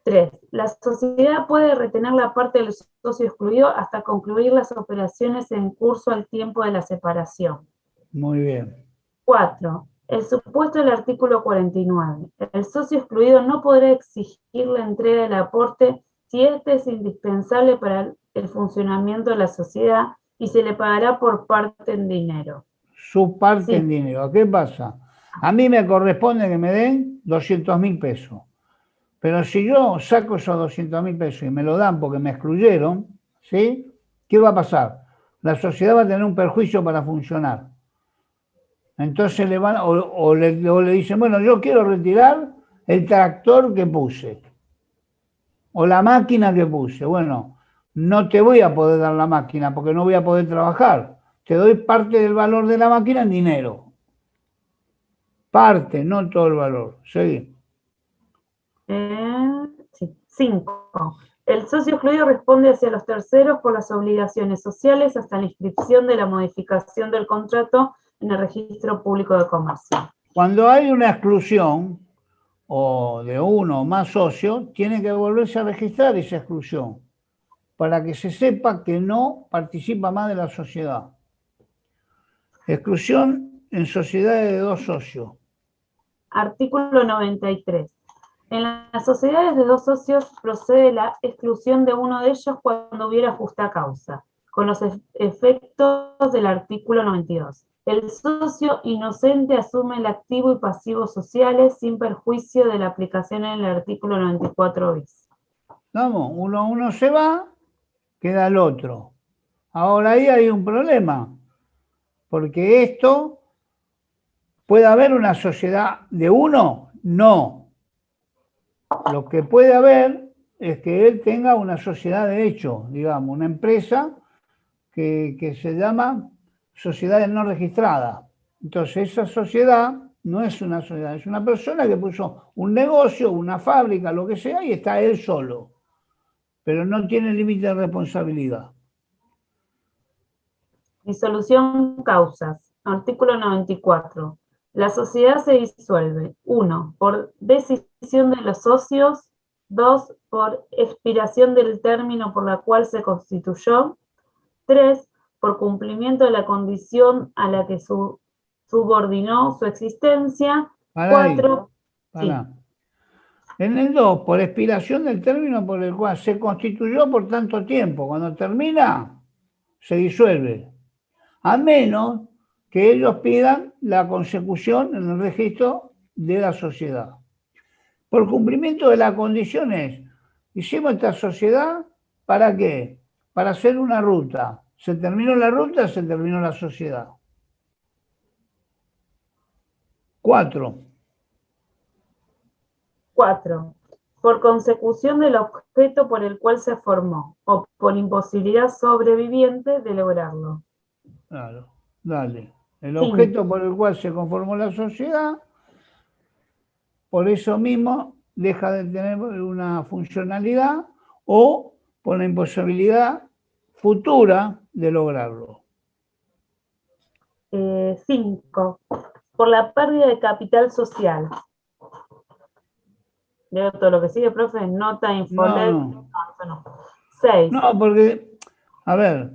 [SPEAKER 3] 3. La sociedad puede retener la parte del socio excluido hasta concluir las operaciones en curso al tiempo de la separación.
[SPEAKER 1] Muy bien.
[SPEAKER 3] 4. El supuesto del artículo 49. El socio excluido no podrá exigir la entrega del aporte si este es indispensable para el funcionamiento de la sociedad y se le pagará por parte en dinero.
[SPEAKER 1] Su parte en dinero. ¿Qué pasa? A mí me corresponde que me den 200.000 pesos. Pero si yo saco esos 200.000 pesos y me lo dan porque me excluyeron, ¿sí? ¿Qué va a pasar? La sociedad va a tener un perjuicio para funcionar. Entonces le dicen, bueno, yo quiero retirar el tractor que puse. O la máquina que puse. Bueno, no te voy a poder dar la máquina porque no voy a poder trabajar. Te doy parte del valor de la máquina en dinero. Parte, no todo el valor. Seguí.
[SPEAKER 3] Sí. 5. El socio excluido responde hacia los terceros por las obligaciones sociales hasta la inscripción de la modificación del contrato en el registro público de comercio.
[SPEAKER 1] Cuando hay una exclusión, o de uno o más socios, tiene que volverse a registrar esa exclusión para que se sepa que no participa más de la sociedad. Exclusión en sociedades de 2 socios.
[SPEAKER 3] Artículo 93. En las sociedades de 2 socios procede la exclusión de uno de ellos cuando hubiera justa causa, con los efectos del artículo 92. El socio inocente asume el activo y pasivo sociales sin perjuicio de la aplicación en el artículo 94 bis.
[SPEAKER 1] Vamos, uno se va, queda el otro. Ahora ahí hay un problema, porque esto, ¿puede haber una sociedad de uno? No. Lo que puede haber es que él tenga una sociedad de hecho, digamos, una empresa que se llama sociedades no registradas. Entonces esa sociedad no es una sociedad, es una persona que puso un negocio, una fábrica, lo que sea, y está él solo, pero no tiene límite de responsabilidad.
[SPEAKER 3] Disolución causas. Artículo 94. La sociedad se disuelve. 1. Por decisión de los socios. 2. Por expiración del término por la cual se constituyó. 3. Por cumplimiento de la condición a la que subordinó su existencia.
[SPEAKER 1] Pará ahí,
[SPEAKER 3] 4.
[SPEAKER 1] pará. En el 2, por expiración del término por el cual se constituyó por tanto tiempo. Cuando termina, se disuelve. A menos que ellos pidan la consecución en el registro de la sociedad. Por cumplimiento de las condiciones, hicimos esta sociedad, ¿para qué? Para hacer una ruta. Se terminó la ruta, se terminó la sociedad. 4.
[SPEAKER 3] 4. Por consecución del objeto por el cual se formó, o por imposibilidad sobreviviente de lograrlo.
[SPEAKER 1] Claro, dale. El objeto por el cual se conformó la sociedad, por eso mismo deja de tener una funcionalidad o por la imposibilidad futura de lograrlo.
[SPEAKER 3] 5. Por la pérdida de capital social. Leo todo lo que sigue, profe, nota, infolet.
[SPEAKER 1] No.
[SPEAKER 3] 6.
[SPEAKER 1] No, porque, a ver,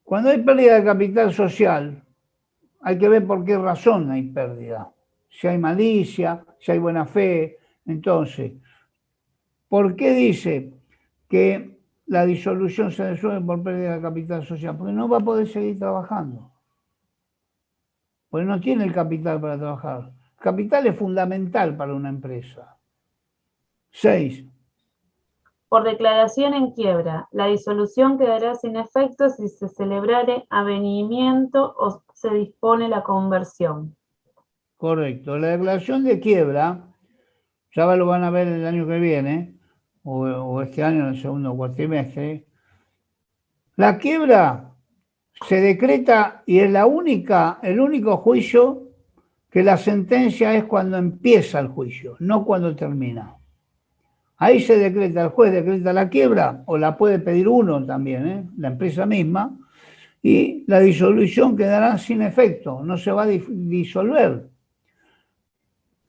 [SPEAKER 1] cuando hay pérdida de capital social, hay que ver por qué razón hay pérdida. Si hay malicia, si hay buena fe. Entonces, ¿por qué dice que la disolución se resuelve por pérdida de capital social? Porque no va a poder seguir trabajando. Porque no tiene el capital para trabajar. El capital es fundamental para una empresa. 6.
[SPEAKER 3] Por declaración en quiebra, la disolución quedará sin efecto si se celebrare avenimiento o se dispone la conversión.
[SPEAKER 1] Correcto. La declaración de quiebra, ya lo van a ver el año que viene, o este año en el segundo cuatrimestre. La quiebra se decreta y es el único juicio que la sentencia es cuando empieza el juicio, no cuando termina. Ahí se decreta, el juez decreta la quiebra, o la puede pedir uno también, la empresa misma, y la disolución quedará sin efecto, no se va a disolver.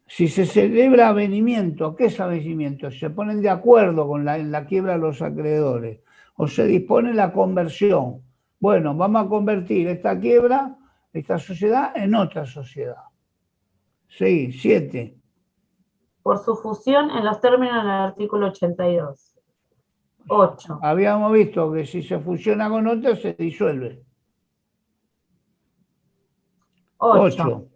[SPEAKER 1] Si se celebra avenimiento, ¿qué es avenimiento? Se ponen de acuerdo en la quiebra los acreedores, o se dispone la conversión. Bueno, vamos a convertir esta quiebra, esta sociedad, en otra sociedad. Sí, 7.
[SPEAKER 3] Por su fusión en los términos del artículo 82. 8.
[SPEAKER 1] Habíamos visto que si se fusiona con otra, se disuelve.
[SPEAKER 3] 8.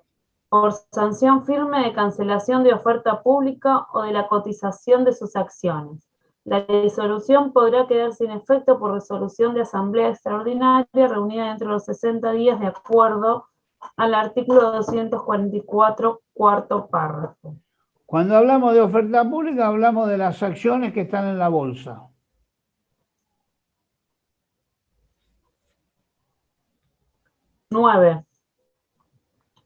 [SPEAKER 3] Por sanción firme de cancelación de oferta pública o de la cotización de sus acciones. La disolución podrá quedar sin efecto por resolución de asamblea extraordinaria reunida dentro de los 60 días de acuerdo al artículo 244, cuarto párrafo.
[SPEAKER 1] Cuando hablamos de oferta pública, hablamos de las acciones que están en la bolsa.
[SPEAKER 3] Nueve.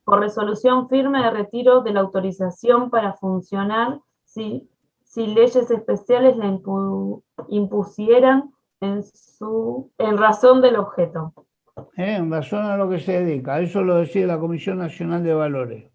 [SPEAKER 3] Por resolución firme de retiro de la autorización para funcionar si leyes especiales la impusieran en razón del objeto.
[SPEAKER 1] En razón a lo que se dedica. Eso lo decide la Comisión Nacional de Valores.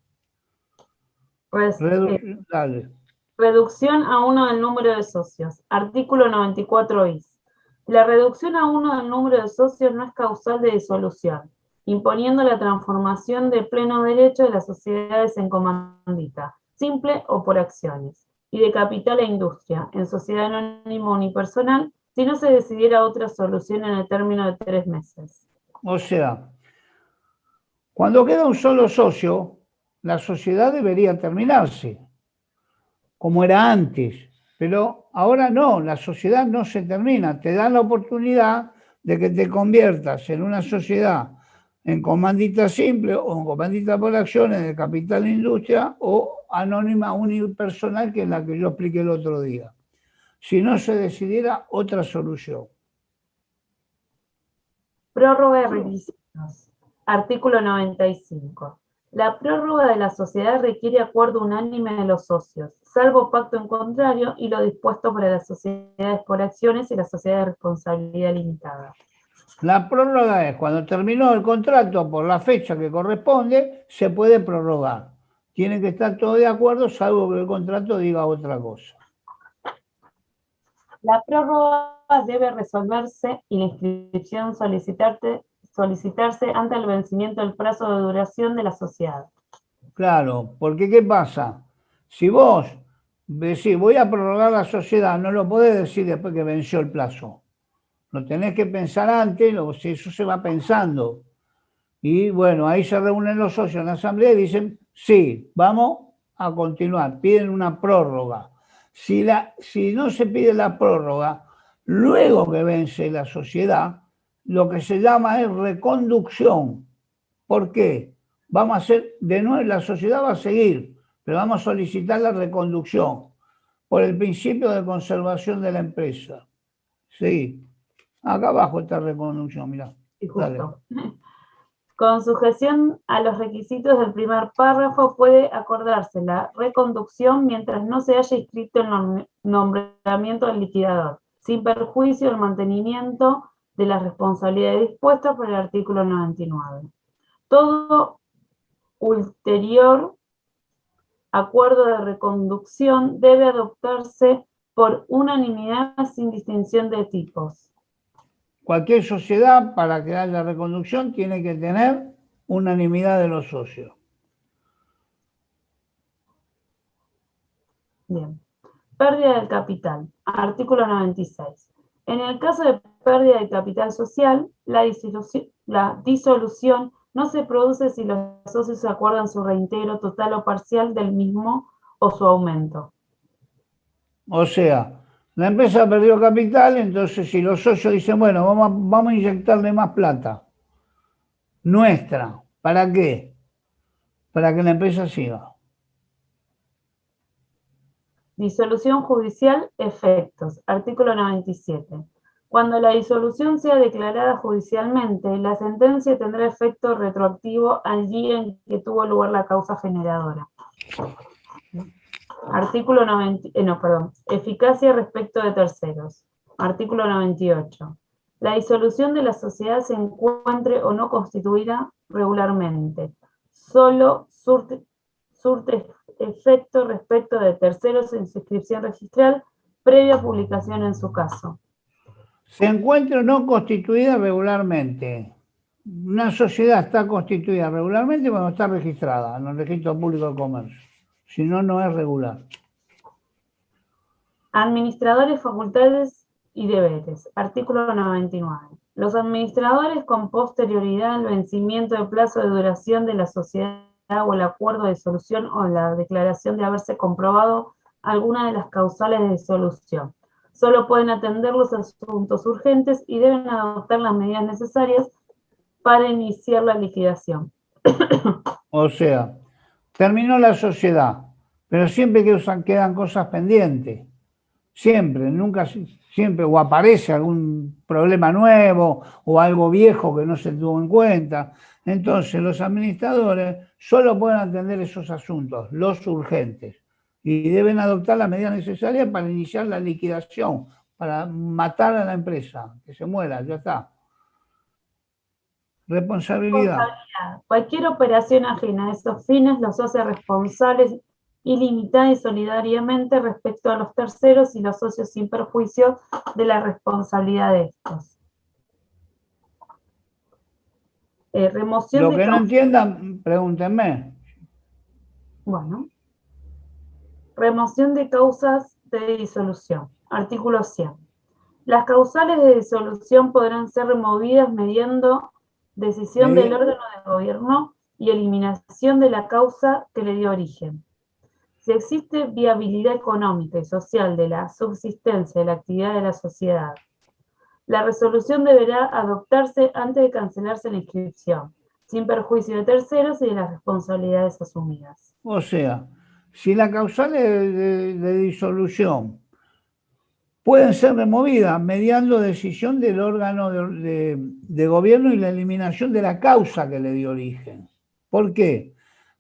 [SPEAKER 1] Dale.
[SPEAKER 3] Reducción a 1 del número de socios. Artículo 94 bis. La reducción a 1 del número de socios no es causal de disolución, imponiendo la transformación de pleno derecho de las sociedades en comandita, simple o por acciones, y de capital e industria, en sociedad anónima unipersonal, si no se decidiera otra solución en el término de 3 meses.
[SPEAKER 1] O sea, cuando queda un solo socio, la sociedad debería terminarse, como era antes, pero ahora no, la sociedad no se termina, te dan la oportunidad de que te conviertas en una sociedad en comandita simple o en comandita por acciones de capital e industria o anónima unipersonal, que es la que yo expliqué el otro día, si no se decidiera otra solución.
[SPEAKER 3] Prórroga de requisitos. Artículo 95. La prórroga de la sociedad requiere acuerdo unánime de los socios, salvo pacto en contrario y lo dispuesto para las sociedades por acciones y las sociedades de responsabilidad limitada.
[SPEAKER 1] La prórroga es cuando terminó el contrato por la fecha que corresponde, se puede prorrogar. Tienen que estar todos de acuerdo, salvo que el contrato diga otra cosa.
[SPEAKER 3] La prórroga debe resolverse y la inscripción solicitarse ante el vencimiento del plazo de duración de la sociedad.
[SPEAKER 1] Claro, porque ¿qué pasa? Si vos decís, voy a prorrogar la sociedad, no lo podés decir después que venció el plazo. Lo tenés que pensar antes, eso se va pensando. Y bueno, ahí se reúnen los socios en la asamblea y dicen, sí, vamos a continuar, piden una prórroga. Si no se pide la prórroga, luego que vence la sociedad, lo que se llama es reconducción. ¿Por qué? Vamos a hacer, de nuevo, la sociedad va a seguir, pero vamos a solicitar la reconducción por el principio de conservación de la empresa. Sí, acá abajo está reconducción, mirá.
[SPEAKER 3] Y justo. Con sujeción a los requisitos del primer párrafo puede acordarse la reconducción mientras no se haya inscrito el nombramiento del liquidador, sin perjuicio del mantenimiento de las responsabilidades dispuestas por el artículo 99. Todo ulterior acuerdo de reconducción debe adoptarse por unanimidad sin distinción de tipos.
[SPEAKER 1] Cualquier sociedad, para que haya reconducción, tiene que tener unanimidad de los socios.
[SPEAKER 3] Bien. Pérdida del capital. Artículo 96. En el caso de pérdida de capital social, la disolución no se produce si los socios acuerdan su reintegro total o parcial del mismo o su aumento.
[SPEAKER 1] O sea, la empresa perdió capital, entonces si los socios dicen, bueno, vamos a inyectarle más plata, nuestra, ¿para qué? Para que la empresa siga.
[SPEAKER 3] Disolución judicial, efectos. Artículo 97. Cuando la disolución sea declarada judicialmente, la sentencia tendrá efecto retroactivo al día en que tuvo lugar la causa generadora. Artículo 90, eficacia respecto de terceros. Artículo 98. La disolución de la sociedad se encuentre o no constituida regularmente. Solo surte efecto respecto de terceros en su inscripción registral, previa publicación en su caso.
[SPEAKER 1] Se encuentra o no constituida regularmente. Una sociedad está constituida regularmente cuando está registrada en el Registro Público de Comercio. Si no, no es regular.
[SPEAKER 3] Administradores, facultades y deberes. Artículo 99. Los administradores, con posterioridad al vencimiento del plazo de duración de la sociedad o el acuerdo de disolución o la declaración de haberse comprobado alguna de las causales de disolución, solo pueden atender los asuntos urgentes y deben adoptar las medidas necesarias para iniciar la liquidación.
[SPEAKER 1] O sea, terminó la sociedad, pero siempre quedan cosas pendientes. Siempre, nunca, siempre, o aparece algún problema nuevo o algo viejo que no se tuvo en cuenta. Entonces, los administradores solo pueden atender esos asuntos, los urgentes, y deben adoptar las medidas necesarias para iniciar la liquidación, para matar a la empresa, que se muera, ya está. Responsabilidad.
[SPEAKER 3] Cualquier operación ajena a esos fines los hace responsables ilimitada y solidariamente respecto a los terceros y los socios sin perjuicio de la responsabilidad de estos. Remoción
[SPEAKER 1] Lo
[SPEAKER 3] de
[SPEAKER 1] que no
[SPEAKER 3] causas.
[SPEAKER 1] entiendan, pregúntenme.
[SPEAKER 3] Bueno. Remoción de causas de disolución. Artículo 100. Las causales de disolución podrán ser removidas mediando decisión del órgano de gobierno y eliminación de la causa que le dio origen. Si existe viabilidad económica y social de la subsistencia de la actividad de la sociedad, la resolución deberá adoptarse antes de cancelarse la inscripción, sin perjuicio de terceros y de las responsabilidades asumidas.
[SPEAKER 1] O sea, si las causales de disolución pueden ser removidas mediando decisión del órgano de gobierno y la eliminación de la causa que le dio origen. ¿Por qué?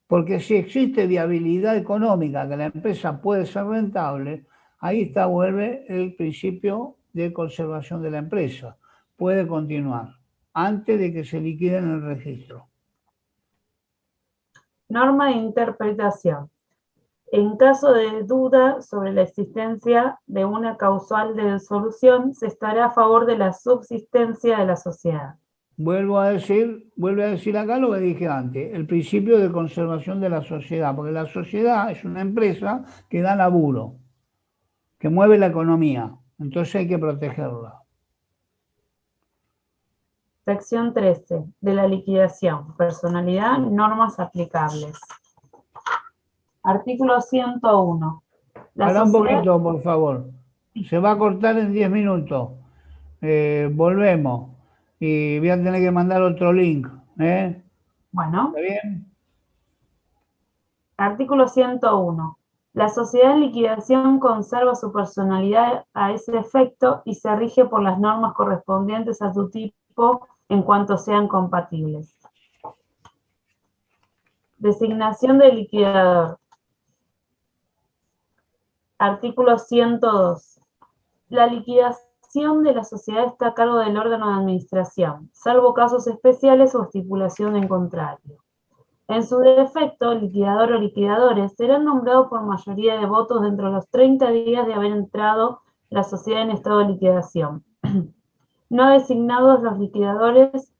[SPEAKER 1] Porque si existe viabilidad económica, que la empresa puede ser rentable, ahí vuelve el principio de conservación de la empresa. Puede continuar antes de que se liquide en el registro.
[SPEAKER 3] Norma de interpretación. En caso de duda sobre la existencia de una causal de disolución, se estará a favor de la subsistencia de la sociedad.
[SPEAKER 1] Vuelve a decir acá lo que dije antes, el principio de conservación de la sociedad, porque la sociedad es una empresa que da laburo, que mueve la economía, entonces hay que protegerla.
[SPEAKER 3] Sección 13. De la liquidación. Personalidad, normas aplicables. Artículo 101.
[SPEAKER 1] Pará un poquito, por favor. Se va a cortar en 10 minutos. Volvemos. Y voy a tener que mandar otro link.
[SPEAKER 3] Bueno.
[SPEAKER 1] ¿Está bien?
[SPEAKER 3] Artículo 101. La sociedad en liquidación conserva su personalidad a ese efecto y se rige por las normas correspondientes a su tipo en cuanto sean compatibles. Designación del liquidador. Artículo 102. La liquidación de la sociedad está a cargo del órgano de administración, salvo casos especiales o estipulación en contrario. En su defecto, el liquidador o liquidadores serán nombrados por mayoría de votos dentro de los 30 días de haber entrado la sociedad en estado de liquidación. No designados los liquidadores,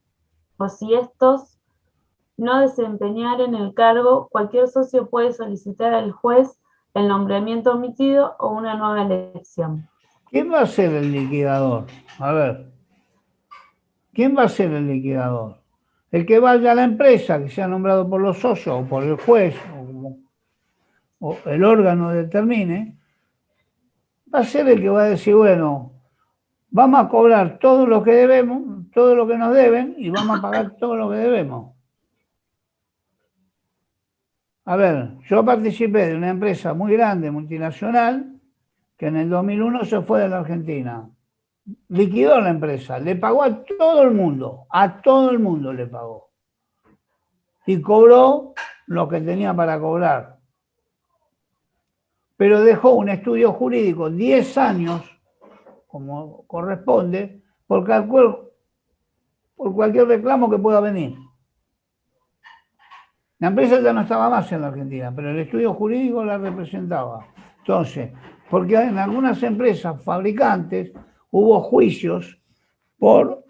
[SPEAKER 3] o si estos no desempeñaren el cargo, cualquier socio puede solicitar al juez el nombramiento omitido o una nueva elección.
[SPEAKER 1] ¿Quién va a ser el liquidador? A ver. ¿Quién va a ser el liquidador? El que vaya a la empresa, que sea nombrado por los socios o por el juez, o el órgano determine, va a ser el que va a decir, bueno, vamos a cobrar todo lo que debemos, todo lo que nos deben, y vamos a pagar todo lo que debemos. A ver, yo participé de una empresa muy grande, multinacional, que en el 2001 se fue de la Argentina. Liquidó la empresa, le pagó a todo el mundo le pagó. Y cobró lo que tenía para cobrar. Pero dejó un estudio jurídico 10 años, como corresponde, por cualquier reclamo que pueda venir. La empresa ya no estaba más en la Argentina, pero el estudio jurídico la representaba. Entonces, porque en algunas empresas fabricantes hubo juicios por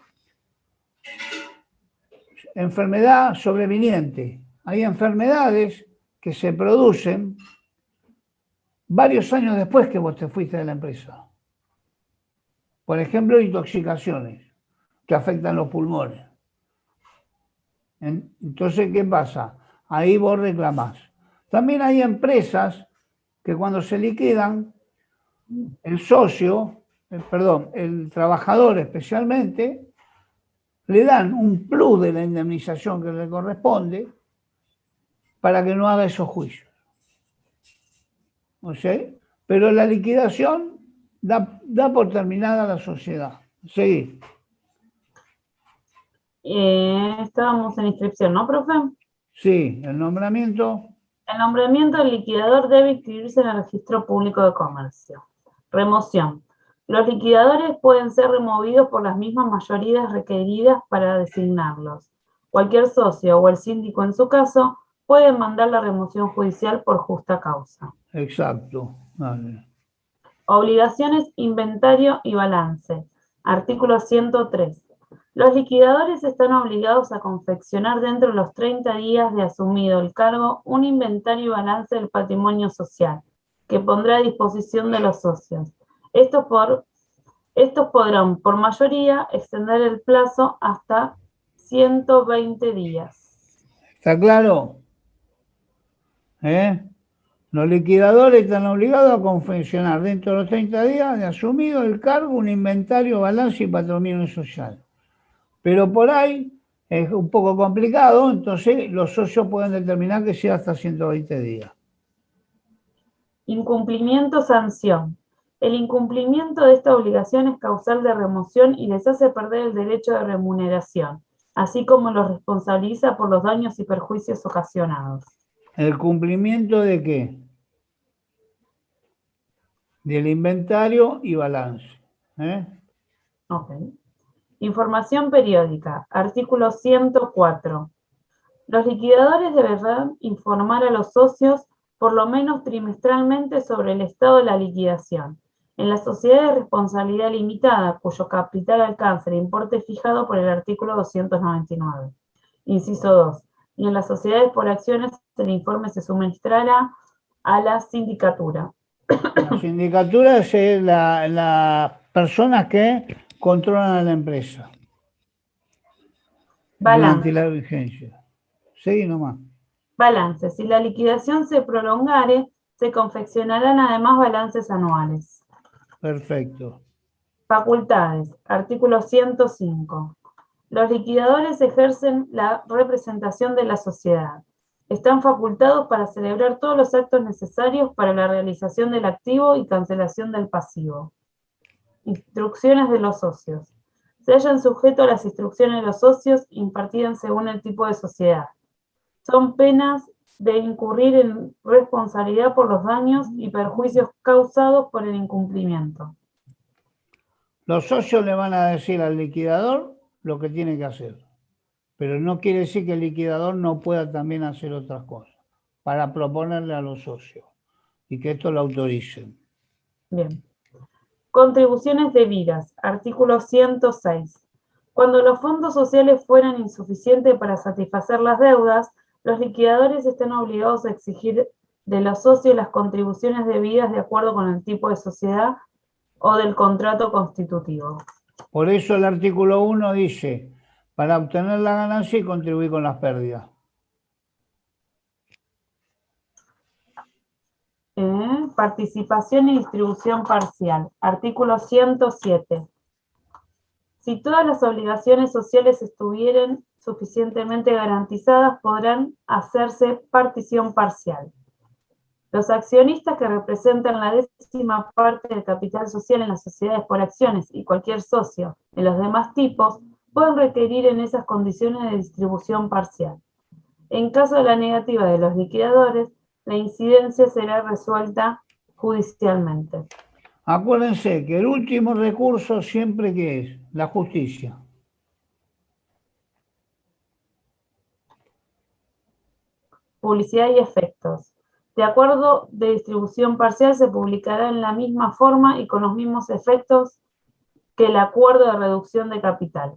[SPEAKER 1] enfermedad sobreviniente. Hay enfermedades que se producen varios años después que vos te fuiste de la empresa. Por ejemplo, intoxicaciones que afectan los pulmones. Entonces, ¿qué pasa? Ahí vos reclamás. También hay empresas que cuando se liquidan, el trabajador especialmente, le dan un plus de la indemnización que le corresponde para que no haga esos juicios. O sea, pero la liquidación da por terminada la sociedad. Sí.
[SPEAKER 3] Estábamos en inscripción, ¿no, profe?
[SPEAKER 1] Sí, el nombramiento.
[SPEAKER 3] El nombramiento del liquidador debe inscribirse en el registro público de comercio. Remoción. Los liquidadores pueden ser removidos por las mismas mayorías requeridas para designarlos. Cualquier socio o el síndico en su caso puede mandar la remoción judicial por justa causa.
[SPEAKER 1] Exacto. Vale.
[SPEAKER 3] Obligaciones, inventario y balance. Artículo 103. Los liquidadores están obligados a confeccionar dentro de los 30 días de asumido el cargo un inventario y balance del patrimonio social, que pondrá a disposición de los socios. Estos podrán, por mayoría, extender el plazo hasta 120 días.
[SPEAKER 1] ¿Está claro? Los liquidadores están obligados a confeccionar dentro de los 30 días de asumido el cargo un inventario, balance y patrimonio social. Pero por ahí es un poco complicado, entonces los socios pueden determinar que sea hasta 120 días.
[SPEAKER 3] Incumplimiento, sanción. El incumplimiento de esta obligación es causal de remoción y les hace perder el derecho de remuneración, así como los responsabiliza por los daños y perjuicios ocasionados.
[SPEAKER 1] ¿El cumplimiento de qué? Del inventario y balance.
[SPEAKER 3] Ok. Información periódica. Artículo 104. Los liquidadores deberán informar a los socios por lo menos trimestralmente sobre el estado de la liquidación. En las sociedades de responsabilidad limitada, cuyo capital alcanza el importe fijado por el artículo 299. Inciso 2. Y en las sociedades por acciones, el informe se suministrará a la sindicatura.
[SPEAKER 1] La sindicatura es las personas que controlan a la empresa.
[SPEAKER 3] Balance.
[SPEAKER 1] Durante la vigencia. Sí, nomás.
[SPEAKER 3] Balance. Si la liquidación se prolongare, se confeccionarán además balances anuales.
[SPEAKER 1] Perfecto.
[SPEAKER 3] Facultades. Artículo 105. Los liquidadores ejercen la representación de la sociedad. Están facultados para celebrar todos los actos necesarios para la realización del activo y cancelación del pasivo. Instrucciones de los socios. Se hallan sujetos a las instrucciones de los socios impartidas según el tipo de sociedad. Son penas de incurrir en responsabilidad por los daños y perjuicios causados por el incumplimiento.
[SPEAKER 1] Los socios le van a decir al liquidador lo que tiene que hacer, pero no quiere decir que el liquidador no pueda también hacer otras cosas para proponerle a los socios y que esto lo autoricen.
[SPEAKER 3] Bien. Contribuciones debidas. Artículo 106. Cuando los fondos sociales fueran insuficientes para satisfacer las deudas, los liquidadores están obligados a exigir de los socios las contribuciones debidas de acuerdo con el tipo de sociedad o del contrato constitutivo.
[SPEAKER 1] Por eso el artículo 1 dice, para obtener la ganancia y contribuir con las pérdidas.
[SPEAKER 3] Participación y distribución parcial. Artículo 107. Si todas las obligaciones sociales estuvieran suficientemente garantizadas, podrán hacerse partición parcial. Los accionistas que representan la 10ª parte del capital social en las sociedades por acciones y cualquier socio de los demás tipos pueden requerir en esas condiciones de distribución parcial. En caso de la negativa de los liquidadores, la incidencia será resuelta judicialmente.
[SPEAKER 1] Acuérdense que el último recurso siempre que es la justicia.
[SPEAKER 3] Publicidad y efectos. De acuerdo de distribución parcial se publicará en la misma forma y con los mismos efectos que el acuerdo de reducción de capital.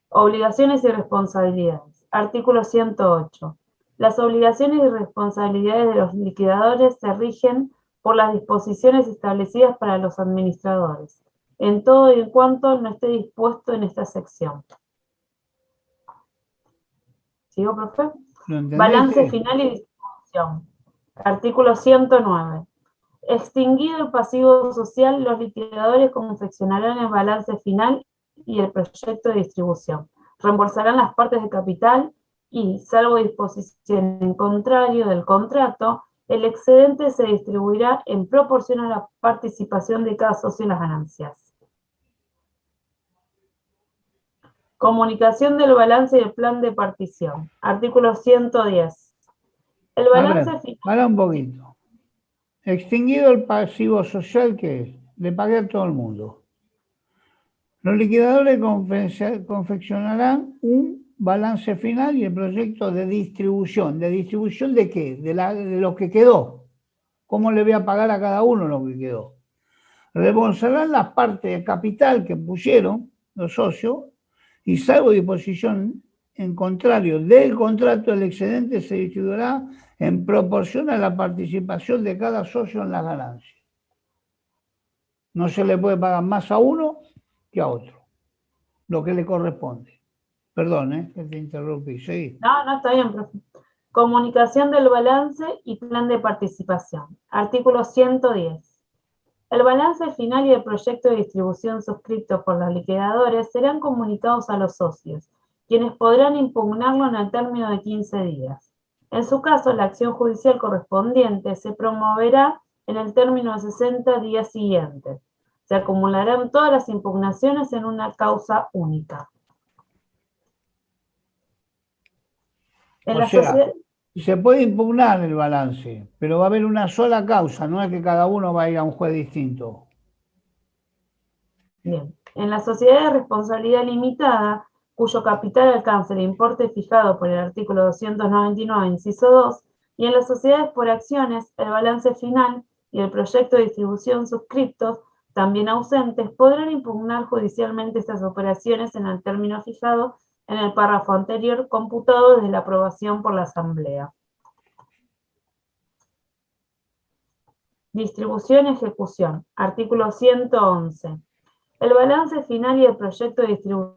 [SPEAKER 3] Obligaciones y responsabilidades. Artículo 108. Las obligaciones y responsabilidades de los liquidadores se rigen por las disposiciones establecidas para los administradores, en todo y en cuanto no esté dispuesto en esta sección. ¿Sigo, profe? Balance final y distribución. Artículo 109. Extinguido el pasivo social, los liquidadores confeccionarán el balance final y el proyecto de distribución. Reembolsarán las partes de capital y, salvo disposición en contrario del contrato, El excedente se distribuirá en proporción a la participación de cada socio en las ganancias. Comunicación del balance y el plan de partición. Artículo 110. El
[SPEAKER 1] A
[SPEAKER 3] balance
[SPEAKER 1] ver,
[SPEAKER 3] final.
[SPEAKER 1] para un poquito. Extinguido el pasivo social, ¿qué es? Le pagué a todo el mundo. Los liquidadores confeccionarán un balance final y el proyecto de distribución. ¿De distribución de qué? De lo que quedó. ¿Cómo le voy a pagar a cada uno lo que quedó? Reembolsarán las partes de capital que pusieron los socios y salvo disposición en contrario del contrato, el excedente se distribuirá en proporción a la participación de cada socio en las ganancias. No se le puede pagar más a uno que a otro, lo que le corresponde. Perdón, que te interrumpí. Sí.
[SPEAKER 3] No, está bien, profe. Comunicación del balance y plan de participación. Artículo 110. El balance final y el proyecto de distribución suscritos por los liquidadores serán comunicados a los socios, quienes podrán impugnarlo en el término de 15 días. En su caso, la acción judicial correspondiente se promoverá en el término de 60 días siguientes. Se acumularán todas las impugnaciones en una causa única. En
[SPEAKER 1] O
[SPEAKER 3] la
[SPEAKER 1] sea,
[SPEAKER 3] sociedad.
[SPEAKER 1] se puede impugnar el balance, pero va a haber una sola causa, no es que cada uno va a ir a un juez distinto.
[SPEAKER 3] Bien. En la sociedad de responsabilidad limitada, cuyo capital alcance el importe fijado por el artículo 299, inciso 2, y en las sociedades por acciones, el balance final y el proyecto de distribución suscriptos, también ausentes, podrán impugnar judicialmente estas operaciones en el término fijado en el párrafo anterior, computado desde la aprobación por la Asamblea. Distribución y ejecución. Artículo 111. El balance final y el proyecto de distribución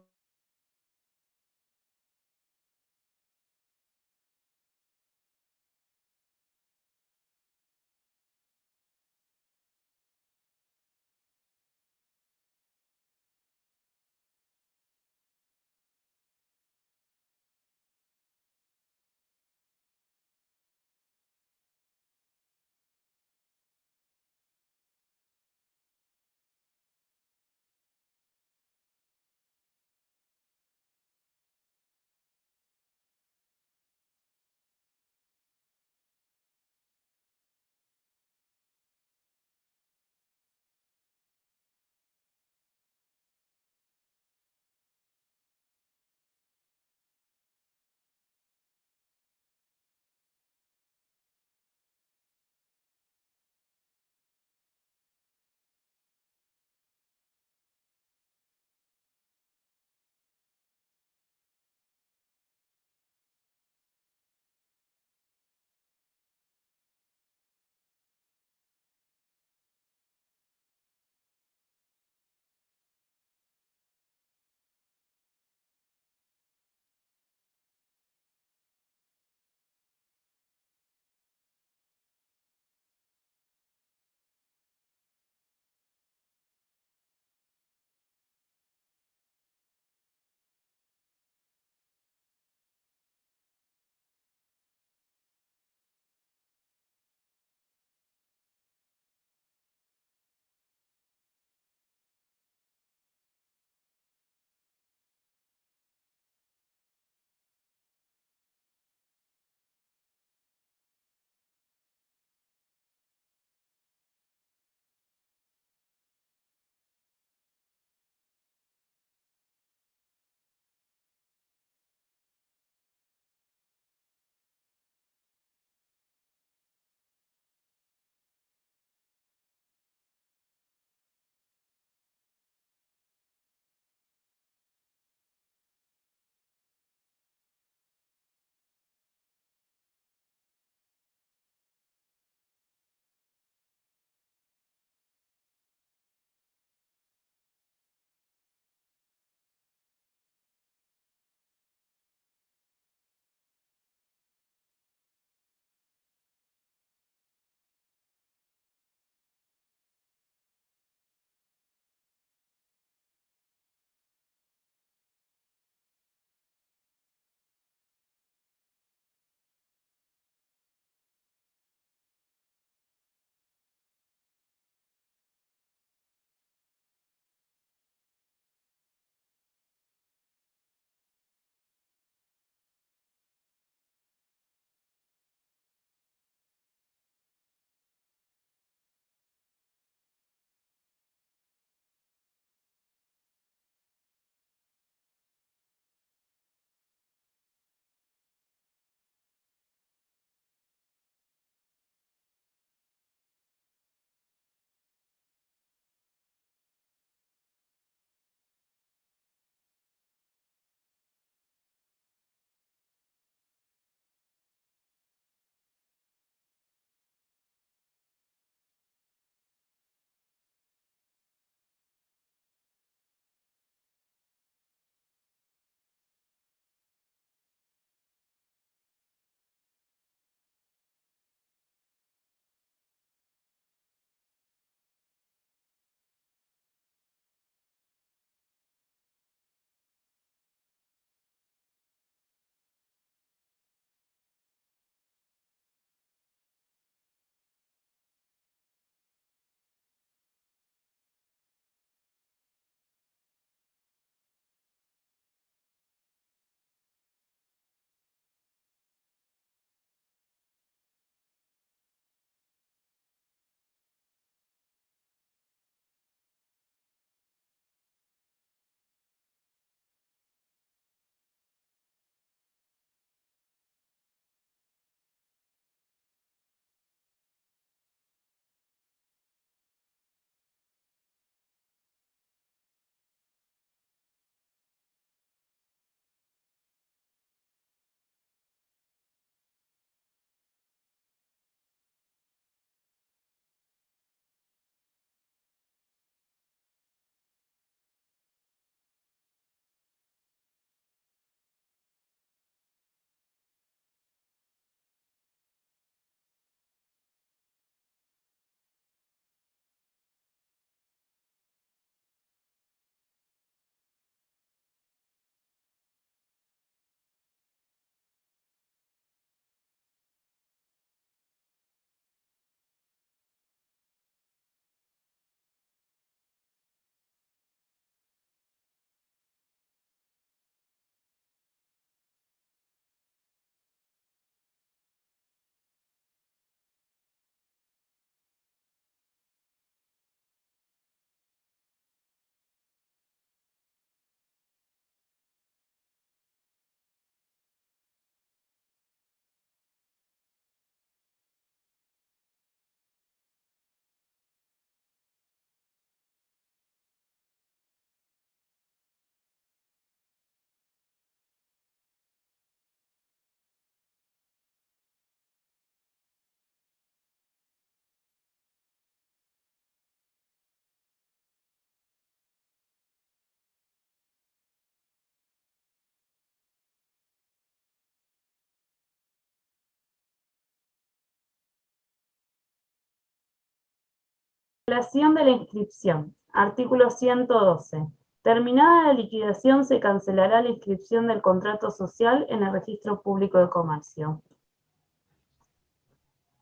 [SPEAKER 3] Cancelación de la inscripción. Artículo 112. Terminada la liquidación, se cancelará la inscripción del contrato social en el Registro Público de Comercio.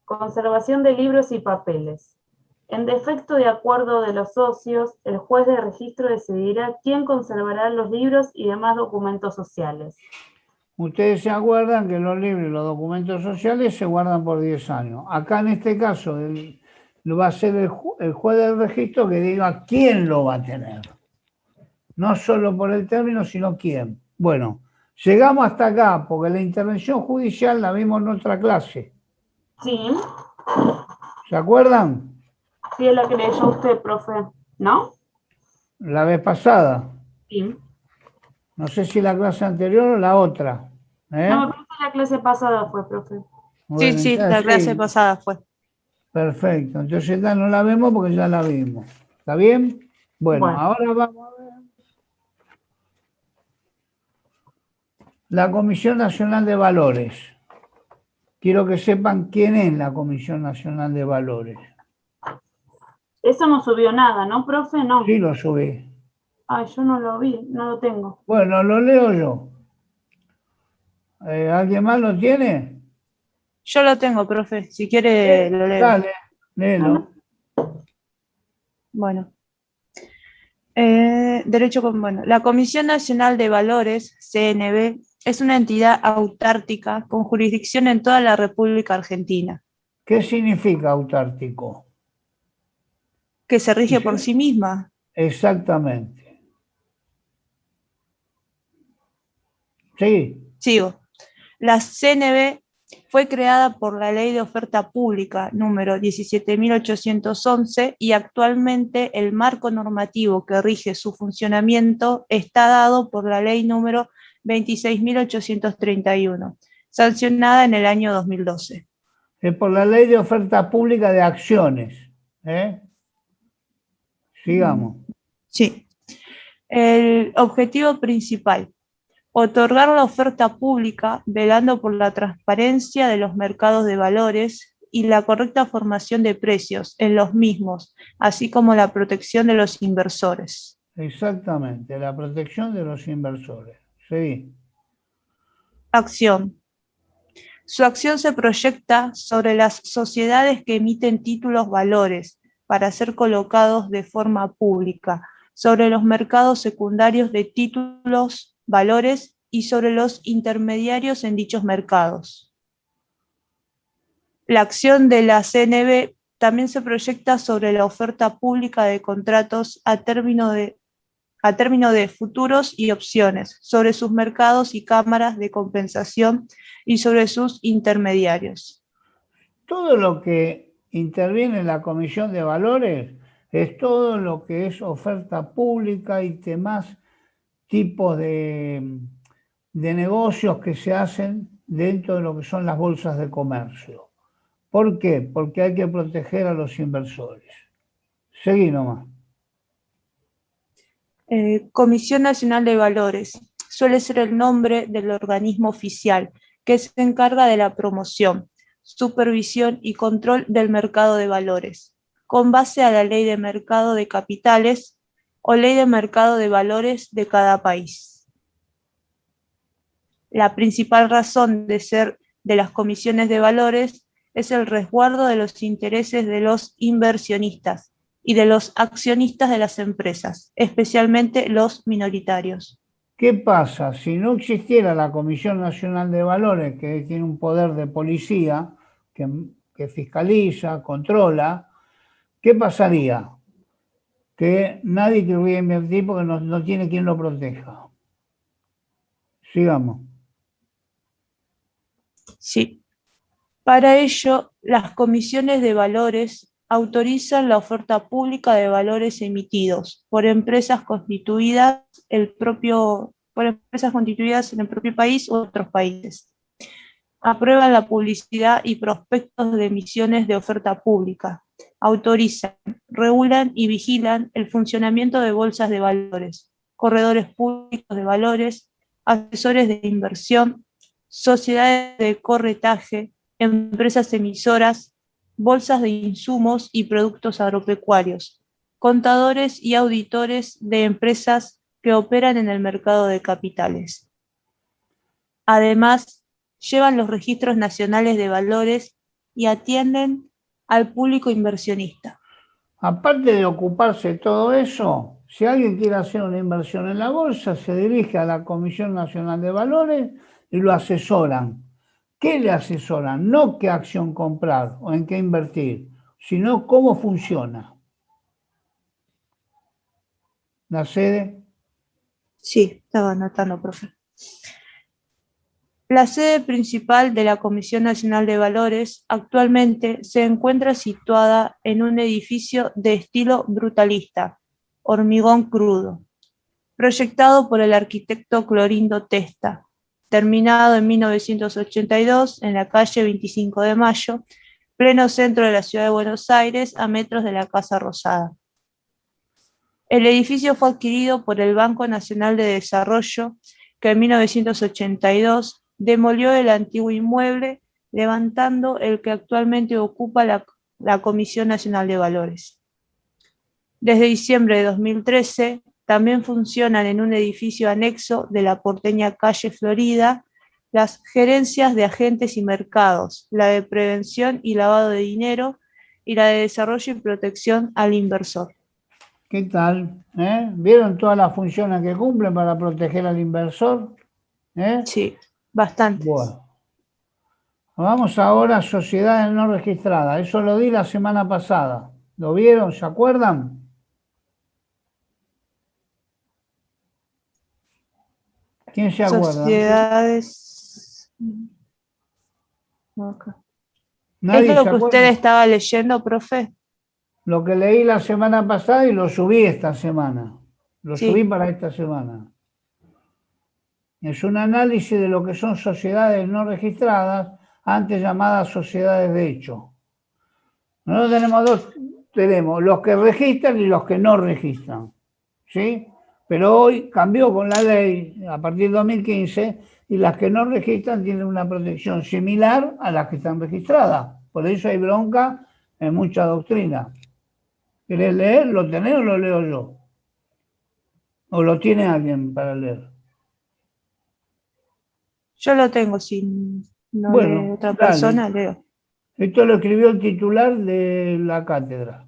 [SPEAKER 3] Conservación de libros y papeles. En defecto de acuerdo de los socios, el juez de registro decidirá quién conservará los libros y demás documentos sociales.
[SPEAKER 1] Ustedes se acuerdan que los libros y los documentos sociales se guardan por 10 años. Acá en este caso lo va a ser el juez del registro que diga quién lo va a tener. No solo por el término, sino quién. Bueno, llegamos hasta acá porque la intervención judicial la vimos en otra clase.
[SPEAKER 3] Sí,
[SPEAKER 1] ¿Se acuerdan?
[SPEAKER 3] sí es la que leyó usted, profe, ¿no?
[SPEAKER 1] La vez pasada.
[SPEAKER 3] Sí.
[SPEAKER 1] No sé si la clase anterior o la otra. ¿Eh?
[SPEAKER 3] No, me parece que la clase pasada fue, profe.
[SPEAKER 1] Bueno,
[SPEAKER 2] Sí,
[SPEAKER 1] ya
[SPEAKER 2] la clase
[SPEAKER 1] sí.
[SPEAKER 2] pasada fue.
[SPEAKER 1] Perfecto. Entonces ya no la vemos porque ya la vimos. ¿Está bien? Bueno, ahora vamos a ver la Comisión Nacional de Valores. Quiero que sepan quién es la Comisión Nacional de Valores.
[SPEAKER 3] Eso no subió nada, ¿no, profe? No.
[SPEAKER 1] Sí, lo subí.
[SPEAKER 3] Ay, yo no lo vi, no lo tengo.
[SPEAKER 1] Bueno, lo leo yo. ¿Alguien más lo tiene?
[SPEAKER 2] Yo lo tengo, profe. Si quiere, lo leo.
[SPEAKER 1] Dale, léelo.
[SPEAKER 2] Bueno. Bueno, la Comisión Nacional de Valores, CNV, es una entidad autárquica con jurisdicción en toda la República Argentina.
[SPEAKER 1] ¿Qué significa autárquico?
[SPEAKER 2] Que se rige por sí misma.
[SPEAKER 1] Exactamente. Sí.
[SPEAKER 2] Sigo. La CNV fue creada por la Ley de Oferta Pública número 17.811 y actualmente el marco normativo que rige su funcionamiento está dado por la Ley número 26.831, sancionada en el año 2012.
[SPEAKER 1] Es por la Ley de Oferta Pública de Acciones. Sigamos.
[SPEAKER 2] Sí. El objetivo principal: otorgar la oferta pública velando por la transparencia de los mercados de valores y la correcta formación de precios en los mismos, así como la protección de los inversores.
[SPEAKER 1] Exactamente, la protección de los inversores. Sí.
[SPEAKER 2] Acción. Su acción se proyecta sobre las sociedades que emiten títulos valores para ser colocados de forma pública, sobre los mercados secundarios de títulos valores y sobre los intermediarios en dichos mercados. La acción de la CNV también se proyecta sobre la oferta pública de contratos a término de futuros y opciones, sobre sus mercados y cámaras de compensación y sobre sus intermediarios.
[SPEAKER 1] Todo lo que interviene en la Comisión de Valores es todo lo que es oferta pública y demás tipos de negocios que se hacen dentro de lo que son las bolsas de comercio. ¿Por qué? Porque hay que proteger a los inversores. Seguí nomás.
[SPEAKER 2] Comisión Nacional de Valores suele ser el nombre del organismo oficial que se encarga de la promoción, supervisión y control del mercado de valores, con base a la Ley de Mercado de Capitales o Ley de Mercado de Valores de cada país. La principal razón de ser de las comisiones de valores es el resguardo de los intereses de los inversionistas y de los accionistas de las empresas, especialmente los minoritarios.
[SPEAKER 1] ¿Qué pasa? Si no existiera la Comisión Nacional de Valores, que tiene un poder de policía, que fiscaliza, controla, ¿qué pasaría? Que nadie querría invertir porque no tiene quien lo proteja. Sigamos.
[SPEAKER 2] Sí. Para ello, las comisiones de valores autorizan la oferta pública de valores emitidos por empresas constituidas en el propio país u otros países. Aprueban la publicidad y prospectos de emisiones de oferta pública. Autorizan, regulan y vigilan el funcionamiento de bolsas de valores, corredores públicos de valores, asesores de inversión, sociedades de corretaje, empresas emisoras, bolsas de insumos y productos agropecuarios, contadores y auditores de empresas que operan en el mercado de capitales. Además, llevan los registros nacionales de valores y atienden al público inversionista.
[SPEAKER 1] Aparte de ocuparse de todo eso, si alguien quiere hacer una inversión en la bolsa, se dirige a la Comisión Nacional de Valores y lo asesoran. ¿Qué le asesoran? No qué acción comprar o en qué invertir, sino cómo funciona. ¿La sede?
[SPEAKER 2] Sí, estaba anotando, profe. La sede principal de la Comisión Nacional de Valores actualmente se encuentra situada en un edificio de estilo brutalista, hormigón crudo, proyectado por el arquitecto Clorindo Testa, terminado en 1982 en la calle 25 de Mayo, pleno centro de la ciudad de Buenos Aires, a metros de la Casa Rosada. El edificio fue adquirido por el Banco Nacional de Desarrollo, que en 1982 demolió el antiguo inmueble, levantando el que actualmente ocupa la Comisión Nacional de Valores. Desde diciembre de 2013, también funcionan en un edificio anexo de la porteña calle Florida las gerencias de agentes y mercados, la de prevención y lavado de dinero y la de desarrollo y protección al inversor.
[SPEAKER 1] ¿Qué tal? ¿Vieron todas las funciones que cumplen para proteger al inversor?
[SPEAKER 2] Sí, bastante.
[SPEAKER 1] Bueno. Vamos ahora a sociedades no registradas. Eso lo di la semana pasada. ¿Lo vieron? ¿Se acuerdan? ¿Quién se acuerda?
[SPEAKER 2] Sociedades. Okay.
[SPEAKER 1] ¿Nadie
[SPEAKER 2] ¿Es lo
[SPEAKER 1] se
[SPEAKER 2] que
[SPEAKER 1] acuerda?
[SPEAKER 2] usted estaba leyendo, profe?
[SPEAKER 1] Lo que leí la semana pasada y lo subí esta semana. Lo
[SPEAKER 2] Sí.
[SPEAKER 1] subí para esta semana. Es un análisis de lo que son sociedades no registradas, antes llamadas sociedades de hecho. Nosotros tenemos los que registran y los que no registran, ¿sí? Pero hoy cambió con la ley a partir de 2015 y las que no registran tienen una protección similar a las que están registradas. Por eso hay bronca en mucha doctrina. ¿Querés leer? ¿Lo tenés o lo leo yo? ¿O lo tiene alguien para leer?
[SPEAKER 2] Yo lo tengo, si no
[SPEAKER 1] Bueno,
[SPEAKER 2] lee otra
[SPEAKER 1] dale.
[SPEAKER 2] persona, leo.
[SPEAKER 1] Esto lo escribió el titular de la cátedra.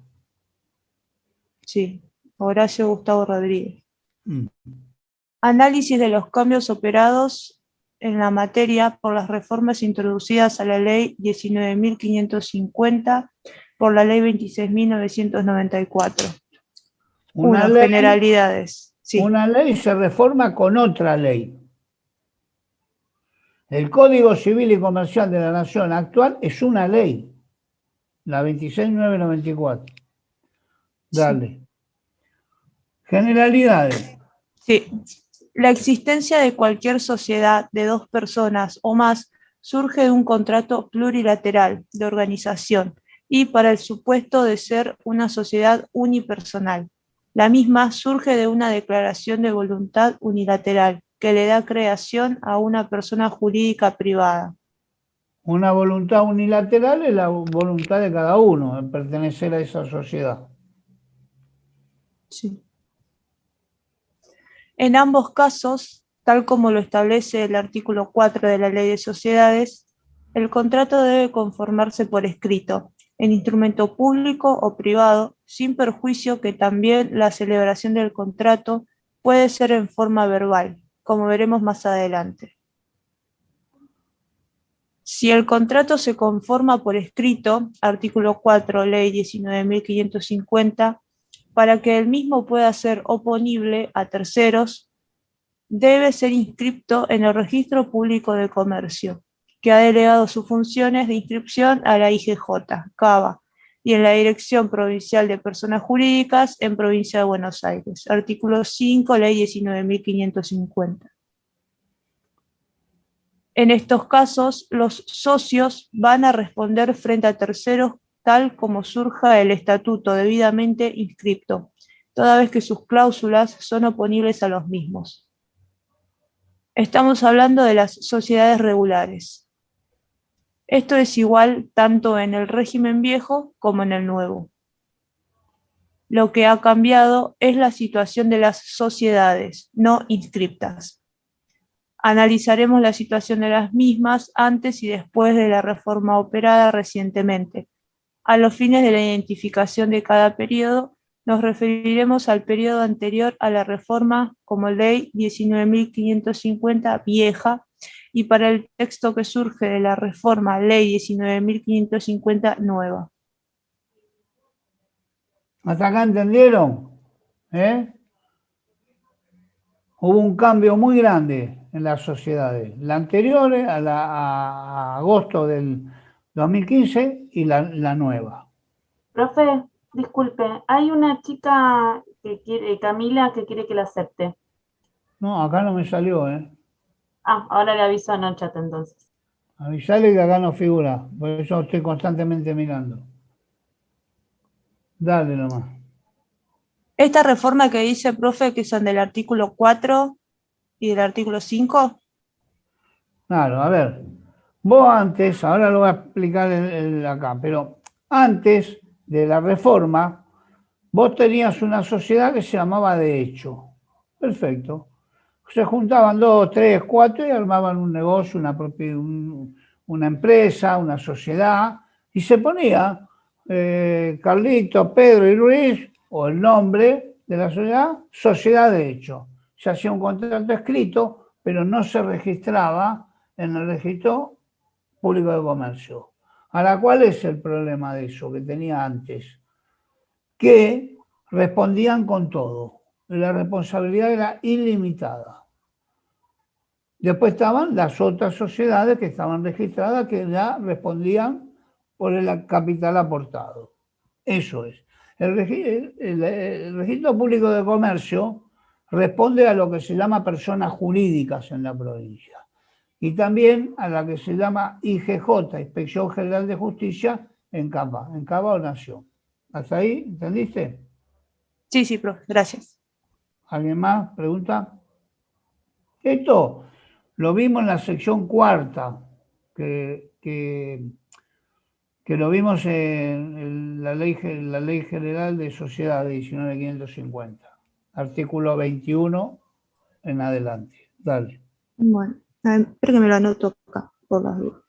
[SPEAKER 2] Sí, Horacio Gustavo Rodríguez.
[SPEAKER 1] Mm.
[SPEAKER 2] Análisis de los cambios operados en la materia por las reformas introducidas a la Ley 19.550 por la Ley 26.994.
[SPEAKER 1] Una
[SPEAKER 2] 1.
[SPEAKER 1] ley,
[SPEAKER 2] Generalidades. Sí.
[SPEAKER 1] una ley se reforma con otra ley. El Código Civil y Comercial de la Nación actual es una ley, la 26.994. Dale.
[SPEAKER 2] Sí.
[SPEAKER 1] Generalidades.
[SPEAKER 2] Sí. La existencia de cualquier sociedad de dos personas o más surge de un contrato plurilateral de organización y para el supuesto de ser una sociedad unipersonal. La misma surge de una declaración de voluntad unilateral que le da creación a una persona jurídica privada.
[SPEAKER 1] Una voluntad unilateral es la voluntad de cada uno en pertenecer a esa sociedad.
[SPEAKER 2] Sí. En ambos casos, tal como lo establece el artículo 4 de la Ley de Sociedades, el contrato debe conformarse por escrito, en instrumento público o privado, sin perjuicio que también la celebración del contrato puede ser en forma verbal, como veremos más adelante. Si el contrato se conforma por escrito, artículo 4, Ley 19.550, para que el mismo pueda ser oponible a terceros, debe ser inscripto en el Registro Público de Comercio, que ha delegado sus funciones de inscripción a la IGJ, CABA, y en la Dirección Provincial de Personas Jurídicas en Provincia de Buenos Aires. Artículo 5, Ley 19.550. En estos casos, los socios van a responder frente a terceros tal como surja el estatuto debidamente inscripto, toda vez que sus cláusulas son oponibles a los mismos. Estamos hablando de las sociedades regulares. Esto es igual tanto en el régimen viejo como en el nuevo. Lo que ha cambiado es la situación de las sociedades no inscriptas. Analizaremos la situación de las mismas antes y después de la reforma operada recientemente. A los fines de la identificación de cada periodo, nos referiremos al periodo anterior a la reforma como Ley 19.550 vieja y para el texto que surge de la reforma Ley 19.550 nueva.
[SPEAKER 1] ¿Hasta acá entendieron? ¿Eh? Hubo un cambio muy grande en las sociedades. La anterior a agosto del 2015 y la nueva.
[SPEAKER 3] Profe, disculpe, hay una chica que quiere, Camila, que quiere que la acepte.
[SPEAKER 1] No, acá no me salió, ¿eh?
[SPEAKER 3] Ah, ahora le aviso en el chat entonces.
[SPEAKER 1] Avisale que acá no figura, por eso estoy constantemente mirando. Dale nomás.
[SPEAKER 2] Esta reforma que dice, profe, que son del artículo 4 y del artículo 5.
[SPEAKER 1] Claro, a ver. Vos antes, ahora lo voy a explicar acá, pero antes de la reforma, vos tenías una sociedad que se llamaba de hecho. Perfecto. Se juntaban 2, 3, 4 y armaban un negocio, una empresa, una sociedad, y se ponía Carlito, Pedro y Luis, o el nombre de la sociedad, sociedad de hecho. Se hacía un contrato escrito, pero no se registraba en el registro público de comercio. Ahora, ¿cuál es el problema de eso que tenía antes? Que respondían con todo. La responsabilidad era ilimitada. Después estaban las otras sociedades que estaban registradas que ya respondían por el capital aportado. Eso es. El registro público de comercio responde a lo que se llama personas jurídicas en la provincia y también a la que se llama IGJ, Inspección General de Justicia, en Cava o Nación. ¿Hasta ahí? ¿Entendiste?
[SPEAKER 2] Sí, profe, gracias.
[SPEAKER 1] ¿Alguien más? ¿Pregunta? Esto lo vimos en la sección cuarta, que lo vimos en la ley General de Sociedades 19.550, artículo 21 en adelante. Dale.
[SPEAKER 2] Bueno, espero que me lo anoto acá, por las dudas.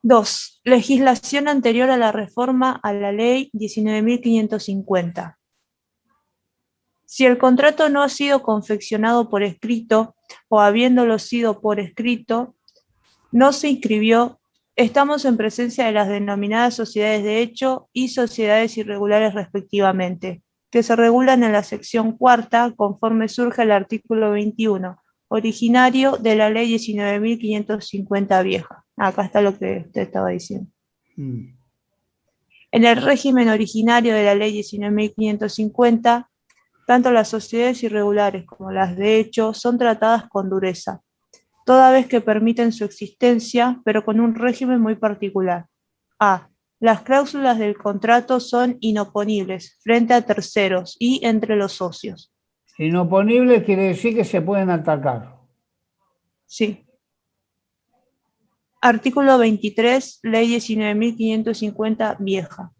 [SPEAKER 2] 2. Legislación anterior a la reforma a la ley 19.550. Si el contrato no ha sido confeccionado por escrito o habiéndolo sido por escrito, no se inscribió, estamos en presencia de las denominadas sociedades de hecho y sociedades irregulares respectivamente, que se regulan en la sección cuarta conforme surge el artículo 21, originario de la ley 19.550 vieja. Acá está lo que usted estaba diciendo. En el régimen originario de la ley 19.550, tanto las sociedades irregulares como las de hecho son tratadas con dureza, toda vez que permiten su existencia, pero con un régimen muy particular. A. Las cláusulas del contrato son inoponibles frente a terceros y entre los socios.
[SPEAKER 1] Inoponibles quiere decir que se pueden atacar.
[SPEAKER 2] Sí. Artículo 23, Ley 19.550 vieja.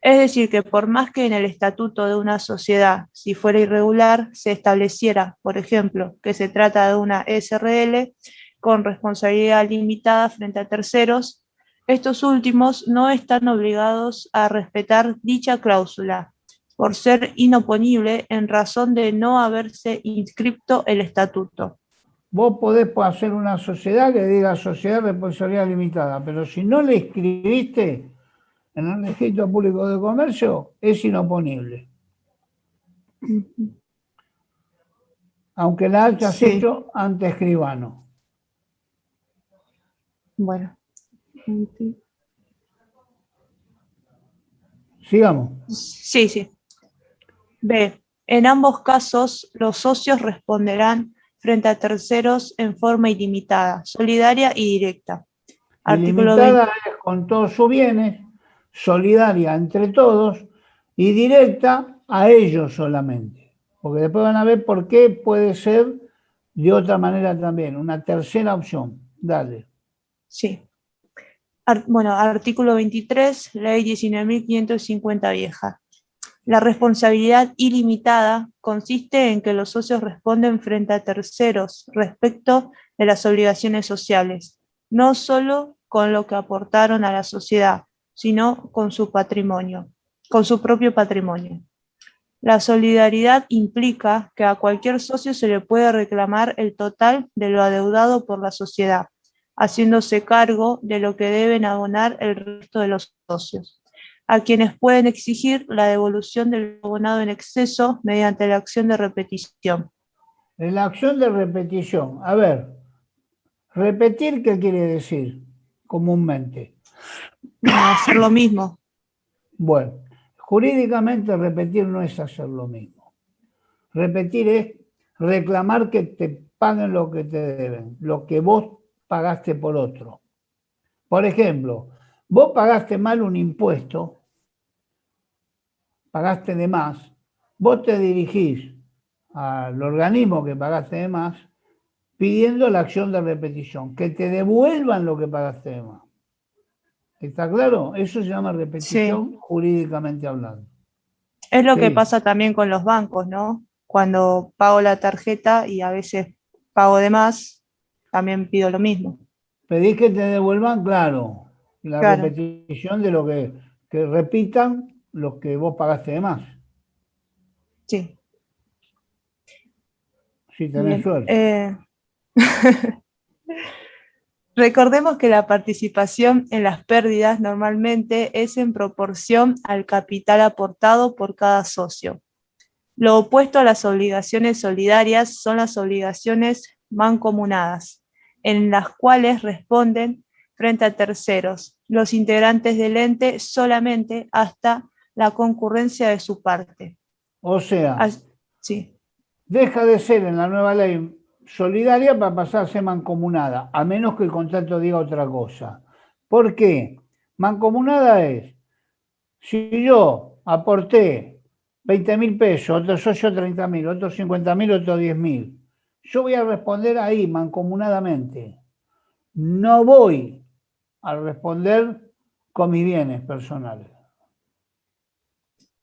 [SPEAKER 2] Es decir, que por más que en el estatuto de una sociedad, si fuera irregular, se estableciera, por ejemplo, que se trata de una SRL con responsabilidad limitada frente a terceros, estos últimos no están obligados a respetar dicha cláusula, por ser inoponible en razón de no haberse inscripto el estatuto.
[SPEAKER 1] Vos podés hacer una sociedad que diga sociedad de responsabilidad limitada, pero si no le inscribiste en el registro público de comercio, es inoponible. Aunque la hayas hecho ante escribano.
[SPEAKER 2] Bueno.
[SPEAKER 1] Sigamos.
[SPEAKER 2] Sí. B. En ambos casos, los socios responderán frente a terceros en forma ilimitada, solidaria y directa. Artículo
[SPEAKER 1] ilimitada es con todos sus bienes, solidaria entre todos y directa a ellos solamente. Porque después van a ver por qué puede ser de otra manera también, una tercera opción. Dale.
[SPEAKER 2] Sí. Bueno, artículo 23, ley 19.550 vieja. La responsabilidad ilimitada consiste en que los socios responden frente a terceros respecto de las obligaciones sociales, no solo con lo que aportaron a la sociedad, sino con su patrimonio, con su propio patrimonio. La solidaridad implica que a cualquier socio se le puede reclamar el total de lo adeudado por la sociedad, haciéndose cargo de lo que deben abonar el resto de los socios, a quienes pueden exigir la devolución del abonado en exceso mediante la acción de repetición.
[SPEAKER 1] En la acción de repetición, a ver, repetir, ¿qué quiere decir comúnmente?
[SPEAKER 2] Hacer lo mismo.
[SPEAKER 1] Bueno, jurídicamente repetir no es hacer lo mismo. Repetir es reclamar que te paguen lo que te deben, lo que vos pagaste por otro. Por ejemplo, vos pagaste mal un impuesto, pagaste de más, vos te dirigís al organismo que pagaste de más pidiendo la acción de repetición, que te devuelvan lo que pagaste de más. ¿Está claro? Eso se llama repetición,
[SPEAKER 2] Sí.
[SPEAKER 1] jurídicamente hablando.
[SPEAKER 2] Es lo que
[SPEAKER 1] Sí.
[SPEAKER 2] pasa también con los bancos, ¿no? Cuando pago la tarjeta y a veces pago de más, también pido lo mismo.
[SPEAKER 1] Pedís que te devuelvan, claro, la
[SPEAKER 2] Claro.
[SPEAKER 1] repetición de lo que repitan lo que vos pagaste de más,
[SPEAKER 2] Sí.
[SPEAKER 1] si tenés
[SPEAKER 2] Bien.
[SPEAKER 1] suerte.
[SPEAKER 2] Recordemos que la participación en las pérdidas normalmente es en proporción al capital aportado por cada socio. Lo opuesto a las obligaciones solidarias son las obligaciones mancomunadas, en las cuales responden frente a terceros los integrantes del ente solamente hasta la concurrencia de su parte.
[SPEAKER 1] O sea,
[SPEAKER 2] Sí.
[SPEAKER 1] deja de ser en la nueva ley solidaria para pasar a ser mancomunada, a menos que el contrato diga otra cosa. ¿Por qué? Mancomunada es, si yo aporté 20.000 pesos, otro socio 30.000, otro 50.000, otro 10.000, yo voy a responder ahí mancomunadamente. No voy a responder con mis bienes personales.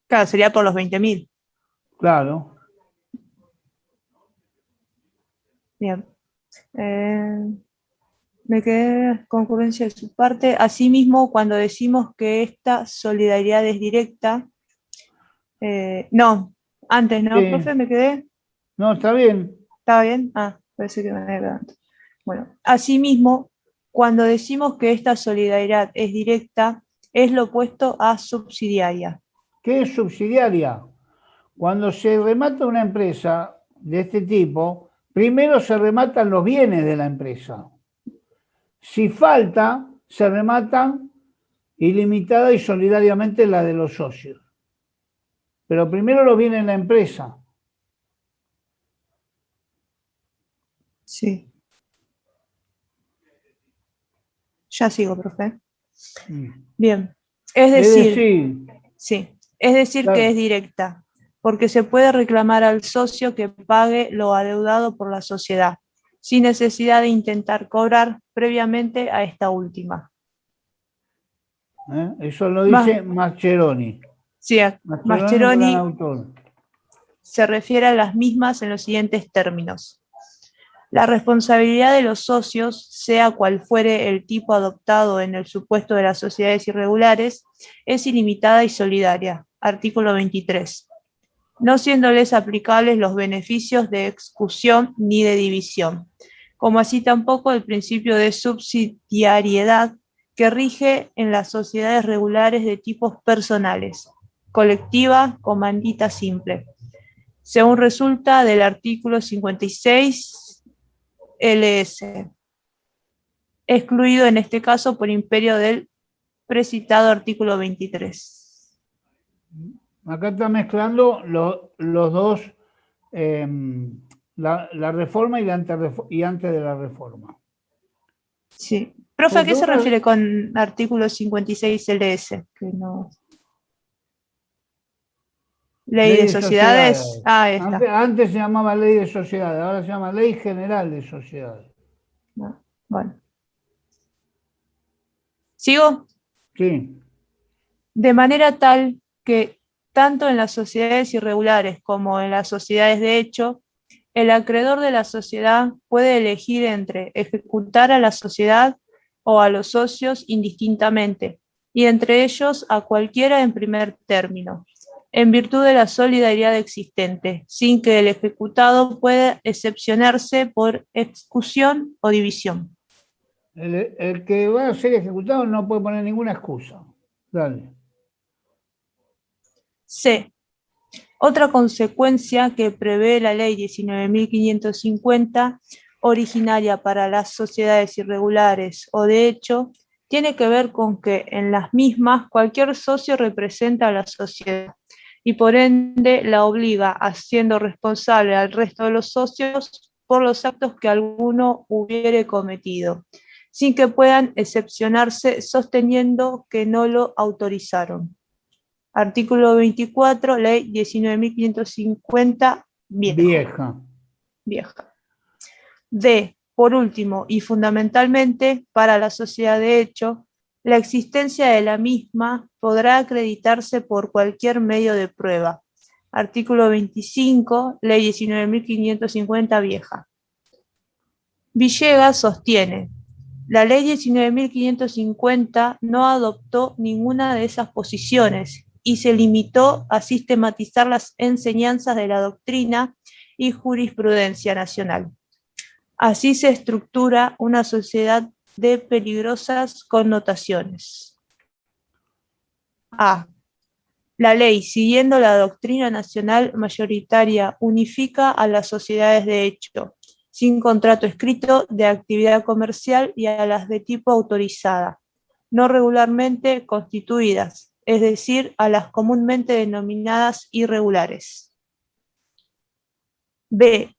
[SPEAKER 2] Claro, sería por los 20.000.
[SPEAKER 1] Claro.
[SPEAKER 2] Bien. Me quedé concurrencia de su parte. Asimismo, cuando decimos que esta solidaridad es directa, no, antes, ¿no,
[SPEAKER 1] Sí.
[SPEAKER 2] profe? Me quedé.
[SPEAKER 1] No, está bien.
[SPEAKER 2] ¿Estaba bien? Ah, parece que me había quedado antes. Bueno, asimismo, cuando decimos que esta solidaridad es directa, es lo opuesto a subsidiaria.
[SPEAKER 1] ¿Qué es subsidiaria? Cuando se remata una empresa de este tipo, primero se rematan los bienes de la empresa. Si falta, se rematan ilimitada y solidariamente la de los socios. Pero primero los bienes de la empresa.
[SPEAKER 2] Sí. Ya sigo, profe. Bien. Es decir, sí, es decir
[SPEAKER 1] claro,
[SPEAKER 2] que es directa, porque se puede reclamar al socio que pague lo adeudado por la sociedad, sin necesidad de intentar cobrar previamente a esta última.
[SPEAKER 1] eso lo dice Mascheroni.
[SPEAKER 2] Sí,
[SPEAKER 1] Mascheroni, gran autor.
[SPEAKER 2] Se refiere a las mismas en los siguientes términos. La responsabilidad de los socios, sea cual fuere el tipo adoptado en el supuesto de las sociedades irregulares, es ilimitada y solidaria. Artículo 23. No siéndoles aplicables los beneficios de excusión ni de división, como así tampoco el principio de subsidiariedad que rige en las sociedades regulares de tipos personales, colectiva, comandita simple, según resulta del artículo 56 LS, excluido en este caso por imperio del precitado artículo 23.
[SPEAKER 1] Acá está mezclando los dos, la reforma y antes de la reforma.
[SPEAKER 2] Sí. Profe, ¿a qué se refiere con artículo 56 LS? Que no... Ley de sociedades. Ah, ahí está.
[SPEAKER 1] Antes se llamaba ley de sociedades, ahora se llama ley general de sociedades.
[SPEAKER 2] No, bueno. ¿Sigo?
[SPEAKER 1] Sí,
[SPEAKER 2] De manera tal que tanto en las sociedades irregulares como en las sociedades de hecho, el acreedor de la sociedad puede elegir entre ejecutar a la sociedad o a los socios indistintamente, y entre ellos a cualquiera en primer término, en virtud de la solidaridad existente, sin que el ejecutado pueda excepcionarse por exclusión o división.
[SPEAKER 1] el que va a ser ejecutado no puede poner ninguna excusa. Dale.
[SPEAKER 2] C. Otra consecuencia que prevé la Ley 19.550, originaria para las sociedades irregulares o de hecho, tiene que ver con que en las mismas cualquier socio representa a la sociedad y por ende la obliga, haciendo responsable al resto de los socios por los actos que alguno hubiere cometido, sin que puedan excepcionarse sosteniendo que no lo autorizaron. Artículo 24, Ley 19.550,
[SPEAKER 1] Vieja.
[SPEAKER 2] vieja. D. Por último, y fundamentalmente, para la sociedad de hecho, la existencia de la misma podrá acreditarse por cualquier medio de prueba. Artículo 25, Ley 19.550, vieja. Villegas sostiene: la Ley 19.550 no adoptó ninguna de esas posiciones y se limitó a sistematizar las enseñanzas de la doctrina y jurisprudencia nacional. Así se estructura una sociedad de peligrosas connotaciones. A. La ley, siguiendo la doctrina nacional mayoritaria, unifica a las sociedades de hecho, sin contrato escrito, de actividad comercial y a las de tipo autorizada, no regularmente constituidas, es decir, a las comúnmente denominadas irregulares. B.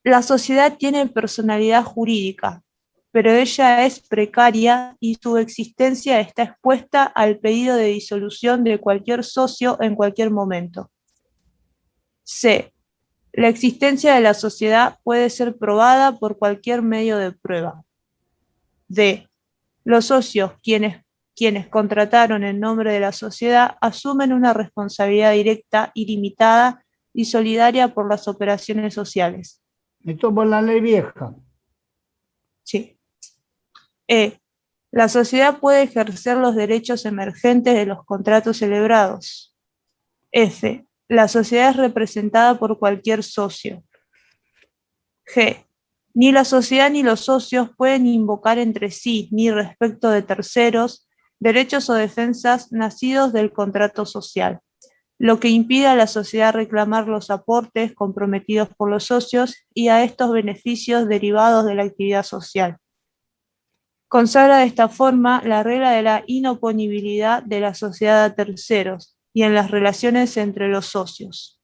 [SPEAKER 2] La sociedad tiene personalidad jurídica, pero ella es precaria y su existencia está expuesta al pedido de disolución de cualquier socio en cualquier momento. C. La existencia de la sociedad puede ser probada por cualquier medio de prueba. D. Los socios, quienes contrataron en nombre de la sociedad, asumen una responsabilidad directa, ilimitada y solidaria por las operaciones sociales.
[SPEAKER 1] Esto por la ley vieja.
[SPEAKER 2] Sí. E. La sociedad puede ejercer los derechos emergentes de los contratos celebrados. F. La sociedad es representada por cualquier socio. G. Ni la sociedad ni los socios pueden invocar entre sí, ni respecto de terceros, derechos o defensas nacidos del contrato social, lo que impide a la sociedad reclamar los aportes comprometidos por los socios y a estos beneficios derivados de la actividad social. Consagra de esta forma la regla de la inoponibilidad de la sociedad a terceros y en las relaciones entre los socios.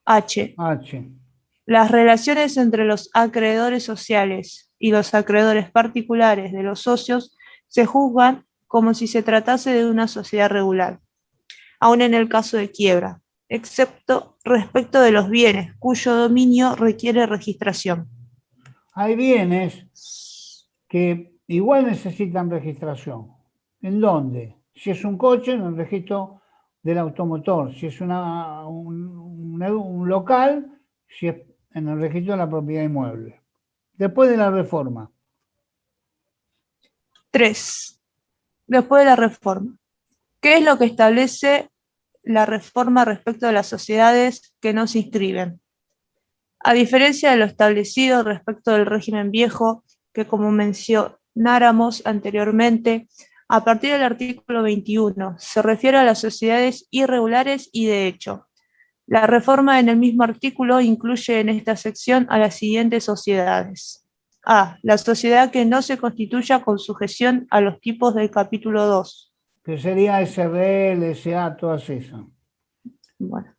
[SPEAKER 2] H. Las relaciones entre los acreedores sociales y los acreedores particulares de los socios se juzgan como si se tratase de una sociedad regular, aun en el caso de quiebra, excepto respecto de los bienes cuyo dominio requiere registración.
[SPEAKER 1] Hay bienes que igual necesitan registración. ¿En dónde? Si es un coche, en el registro del automotor. Si es un local, si es en el registro de la propiedad inmueble. Después de la reforma.
[SPEAKER 2] 3. Después de la reforma. ¿Qué es lo que establece la reforma respecto de las sociedades que no se inscriben? A diferencia de lo establecido respecto del régimen viejo, que como mencionáramos anteriormente, a partir del artículo 21 se refiere a las sociedades irregulares y de hecho. La reforma en el mismo artículo incluye en esta sección a las siguientes sociedades. A. La sociedad que no se constituya con sujeción a los tipos del capítulo 2.
[SPEAKER 1] Que sería SRL, SA, todas esas.
[SPEAKER 2] Bueno.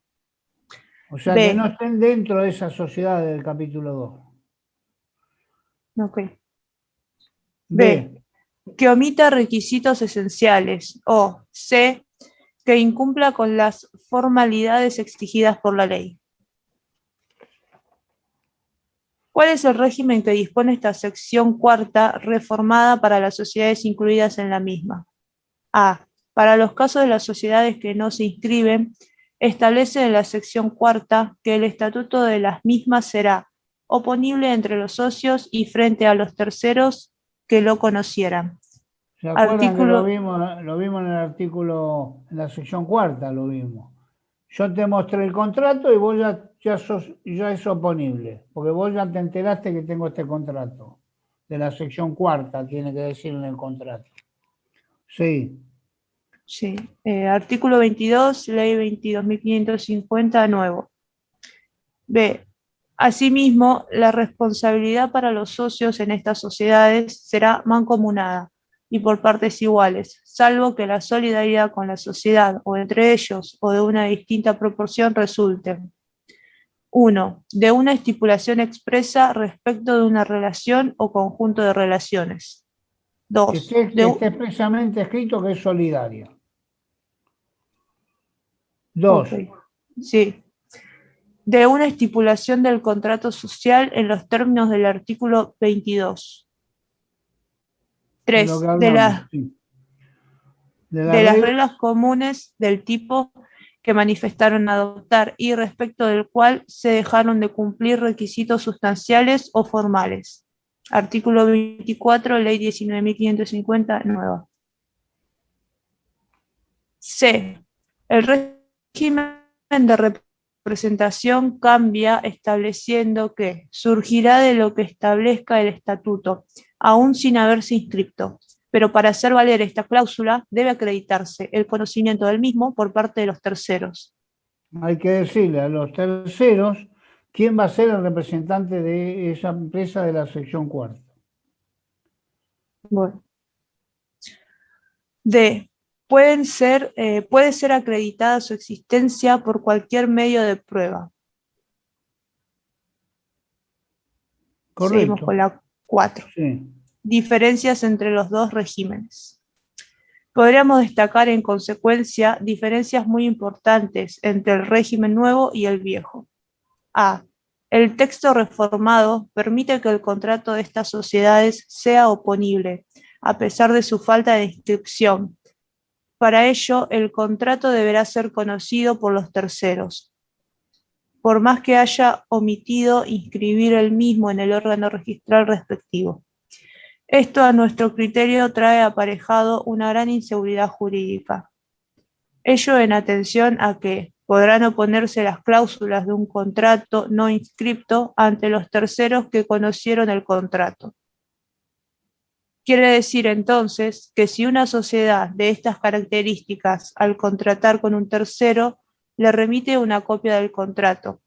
[SPEAKER 1] O sea,
[SPEAKER 2] B.
[SPEAKER 1] que no estén dentro de esa sociedad del capítulo 2.
[SPEAKER 2] Ok. B. Que omita requisitos esenciales. O C. que incumpla con las formalidades exigidas por la ley. ¿Cuál es el régimen que dispone esta sección cuarta reformada para las sociedades incluidas en la misma? A. Para los casos de las sociedades que no se inscriben, establece en la sección cuarta que el estatuto de las mismas será oponible entre los socios y frente a los terceros que lo conocieran.
[SPEAKER 1] ¿Se acuerdan que
[SPEAKER 2] Artículo-
[SPEAKER 1] lo vimos en el artículo, en la sección cuarta, lo vimos? Yo te mostré el contrato y vos ya es oponible, porque vos ya te enteraste que tengo este contrato. De la sección cuarta, tiene que decir en el contrato. Sí,
[SPEAKER 2] Sí, artículo 22, ley 22.550, nuevo. B. Asimismo, la responsabilidad para los socios en estas sociedades será mancomunada y por partes iguales, salvo que la solidaridad con la sociedad o entre ellos o de una distinta proporción resulten. 1. De una estipulación expresa respecto de una relación o conjunto de relaciones. 2.
[SPEAKER 1] que esté expresamente escrito que es solidaria. 2.
[SPEAKER 2] Ok, sí. De una estipulación del contrato social en los términos del artículo 22. 3.
[SPEAKER 1] Lo que hablamos, sí.
[SPEAKER 2] De las reglas comunes del tipo que manifestaron adoptar y respecto del cual se dejaron de cumplir requisitos sustanciales o formales. Artículo 24, ley 19.550, nueva. C. El régimen de representación cambia estableciendo que surgirá de lo que establezca el estatuto, aún sin haberse inscrito, pero para hacer valer esta cláusula debe acreditarse el conocimiento del mismo por parte de los terceros.
[SPEAKER 1] Hay que decirle a los terceros quién va a ser el representante de esa empresa de la sección cuarta.
[SPEAKER 2] Bueno. D. Puede ser acreditada su existencia por cualquier medio de prueba.
[SPEAKER 1] Correcto.
[SPEAKER 2] Seguimos con la 4.
[SPEAKER 1] Sí.
[SPEAKER 2] Diferencias entre los dos regímenes. Podríamos destacar en consecuencia diferencias muy importantes entre el régimen nuevo y el viejo. A. El texto reformado permite que el contrato de estas sociedades sea oponible, a pesar de su falta de inscripción. Para ello, el contrato deberá ser conocido por los terceros, por más que haya omitido inscribir el mismo en el órgano registral respectivo. Esto, a nuestro criterio, trae aparejado una gran inseguridad jurídica. Ello en atención a que podrán oponerse las cláusulas de un contrato no inscripto ante los terceros que conocieron el contrato. Quiere decir entonces que si una sociedad de estas características al contratar con un tercero le remite una copia del contrato,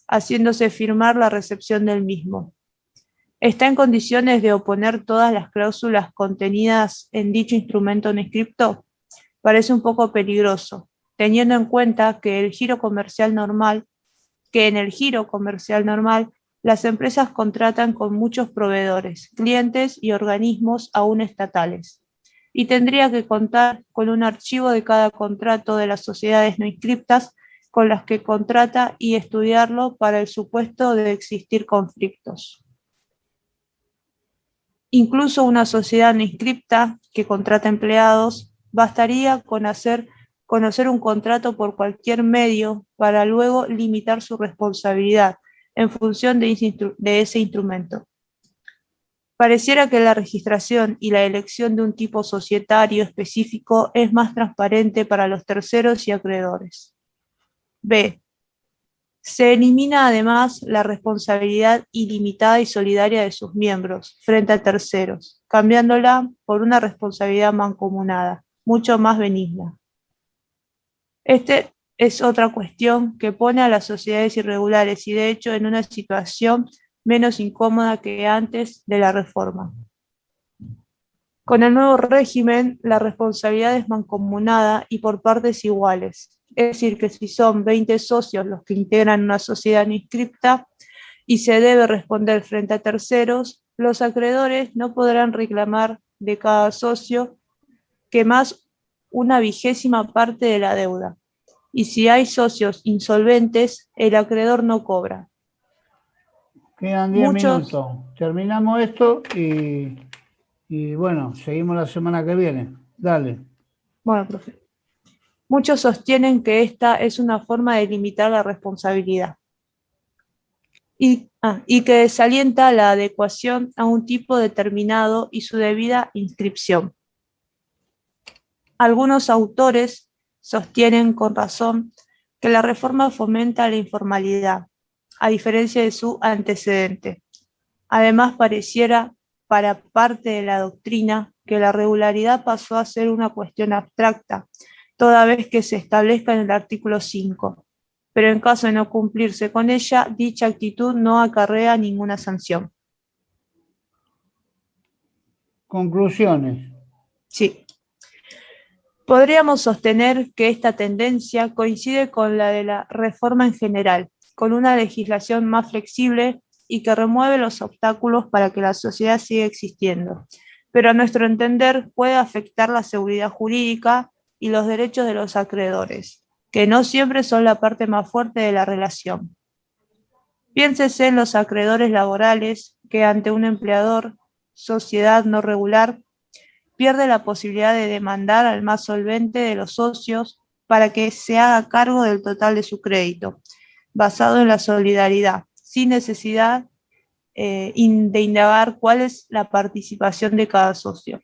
[SPEAKER 2] haciéndose firmar la recepción del mismo, ¿está en condiciones de oponer todas las cláusulas contenidas en dicho instrumento no inscripto? Parece un poco peligroso, teniendo en cuenta que en el giro comercial normal las empresas contratan con muchos proveedores, clientes y organismos aún estatales, y tendría que contar con un archivo de cada contrato de las sociedades no inscriptas con las que contrata y estudiarlo para el supuesto de existir conflictos. Incluso una sociedad no inscripta que contrata empleados, bastaría con conocer un contrato por cualquier medio para luego limitar su responsabilidad en función de ese instrumento. Pareciera que la registración y la elección de un tipo societario específico es más transparente para los terceros y acreedores. B. Se elimina además la responsabilidad ilimitada y solidaria de sus miembros frente a terceros, cambiándola por una responsabilidad mancomunada, mucho más benigna. Este es otra cuestión que pone a las sociedades irregulares y de hecho en una situación menos incómoda que antes de la reforma. Con el nuevo régimen, la responsabilidad es mancomunada y por partes iguales. Es decir, que si son 20 socios los que integran una sociedad no inscripta y se debe responder frente a terceros, los acreedores no podrán reclamar de cada socio que más una 20ª parte de la deuda. Y si hay socios insolventes, el acreedor no cobra.
[SPEAKER 1] Quedan 10
[SPEAKER 2] Muchos,
[SPEAKER 1] minutos. Terminamos esto y bueno, seguimos la semana que viene. Dale.
[SPEAKER 2] bueno, profe, muchos sostienen que esta es una forma de limitar la responsabilidad y que desalienta la adecuación a un tipo determinado y su debida inscripción. Algunos autores sostienen con razón que la reforma fomenta la informalidad, a diferencia de su antecedente. Además, pareciera para parte de la doctrina que la regularidad pasó a ser una cuestión abstracta, toda vez que se establezca en el artículo 5, pero en caso de no cumplirse con ella, dicha actitud no acarrea ninguna sanción.
[SPEAKER 1] Conclusiones.
[SPEAKER 2] Sí. Podríamos sostener que esta tendencia coincide con la de la reforma en general, con una legislación más flexible y que remueve los obstáculos para que la sociedad siga existiendo, pero a nuestro entender puede afectar la seguridad jurídica y los derechos de los acreedores, que no siempre son la parte más fuerte de la relación. Piénsese en los acreedores laborales que ante un empleador, sociedad no regular, pierde la posibilidad de demandar al más solvente de los socios para que se haga cargo del total de su crédito, basado en la solidaridad, sin necesidad de indagar cuál es la participación de cada socio.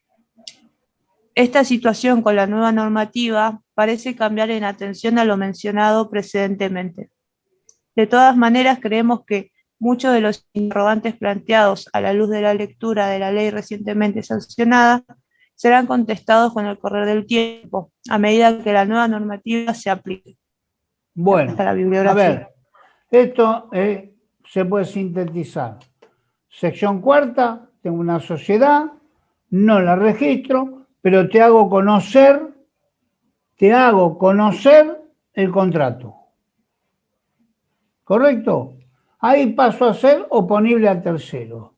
[SPEAKER 2] Esta situación con la nueva normativa parece cambiar en atención a lo mencionado precedentemente. De todas maneras, creemos que muchos de los interrogantes planteados a la luz de la lectura de la ley recientemente sancionada serán contestados con el correr del tiempo, a medida que la nueva normativa se aplique.
[SPEAKER 1] Bueno,
[SPEAKER 2] Hasta la bibliografía.
[SPEAKER 1] a ver, esto se puede sintetizar. Sección cuarta, tengo una sociedad, no la registro, pero te hago conocer el contrato. ¿Correcto? Ahí paso a ser oponible a terceros.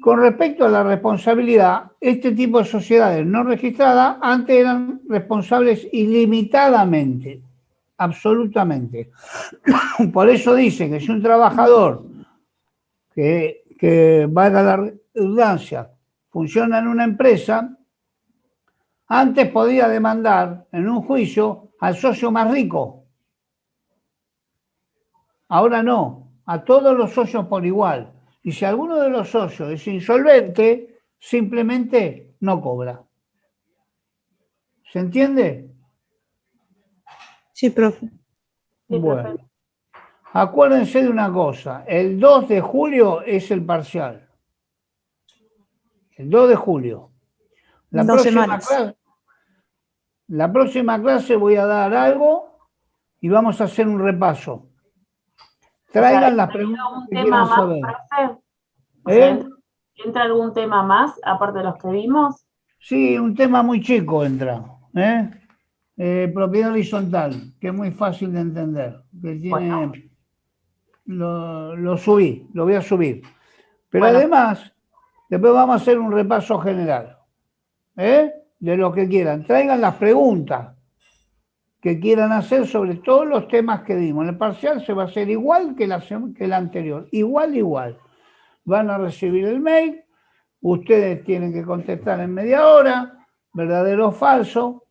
[SPEAKER 1] Con respecto a la responsabilidad, este tipo de sociedades no registradas antes eran responsables ilimitadamente, absolutamente. Por eso dice que si un trabajador que valga la redundancia, funciona en una empresa, antes podía demandar en un juicio al socio más rico. Ahora no, a todos los socios por igual. Y si alguno de los socios es insolvente, simplemente no cobra. ¿Se entiende?
[SPEAKER 2] Sí, profe.
[SPEAKER 3] Sí,
[SPEAKER 1] Bueno,
[SPEAKER 3] profe.
[SPEAKER 1] acuérdense de una cosa, el 2 de julio es el parcial. El 2 de julio. La
[SPEAKER 2] 2 semanas.
[SPEAKER 1] La próxima clase voy a dar algo y vamos a hacer un repaso. Traigan las preguntas
[SPEAKER 3] ¿Algún
[SPEAKER 1] que
[SPEAKER 3] tema
[SPEAKER 1] quieran
[SPEAKER 3] más,
[SPEAKER 1] saber.
[SPEAKER 3] profe? O sea, ¿entra algún tema más, aparte de los que vimos?
[SPEAKER 1] Sí, un tema muy chico entra. Propiedad horizontal, que es muy fácil de entender. Que tiene,
[SPEAKER 3] Bueno.
[SPEAKER 1] lo subí, lo voy a subir. Pero
[SPEAKER 3] Bueno.
[SPEAKER 1] además, después vamos a hacer un repaso general. De lo que quieran. Traigan las preguntas que quieran hacer sobre todos los temas que dimos. En el parcial se va a hacer igual que el anterior. Igual. Van a recibir el mail. Ustedes tienen que contestar en media hora, verdadero o falso,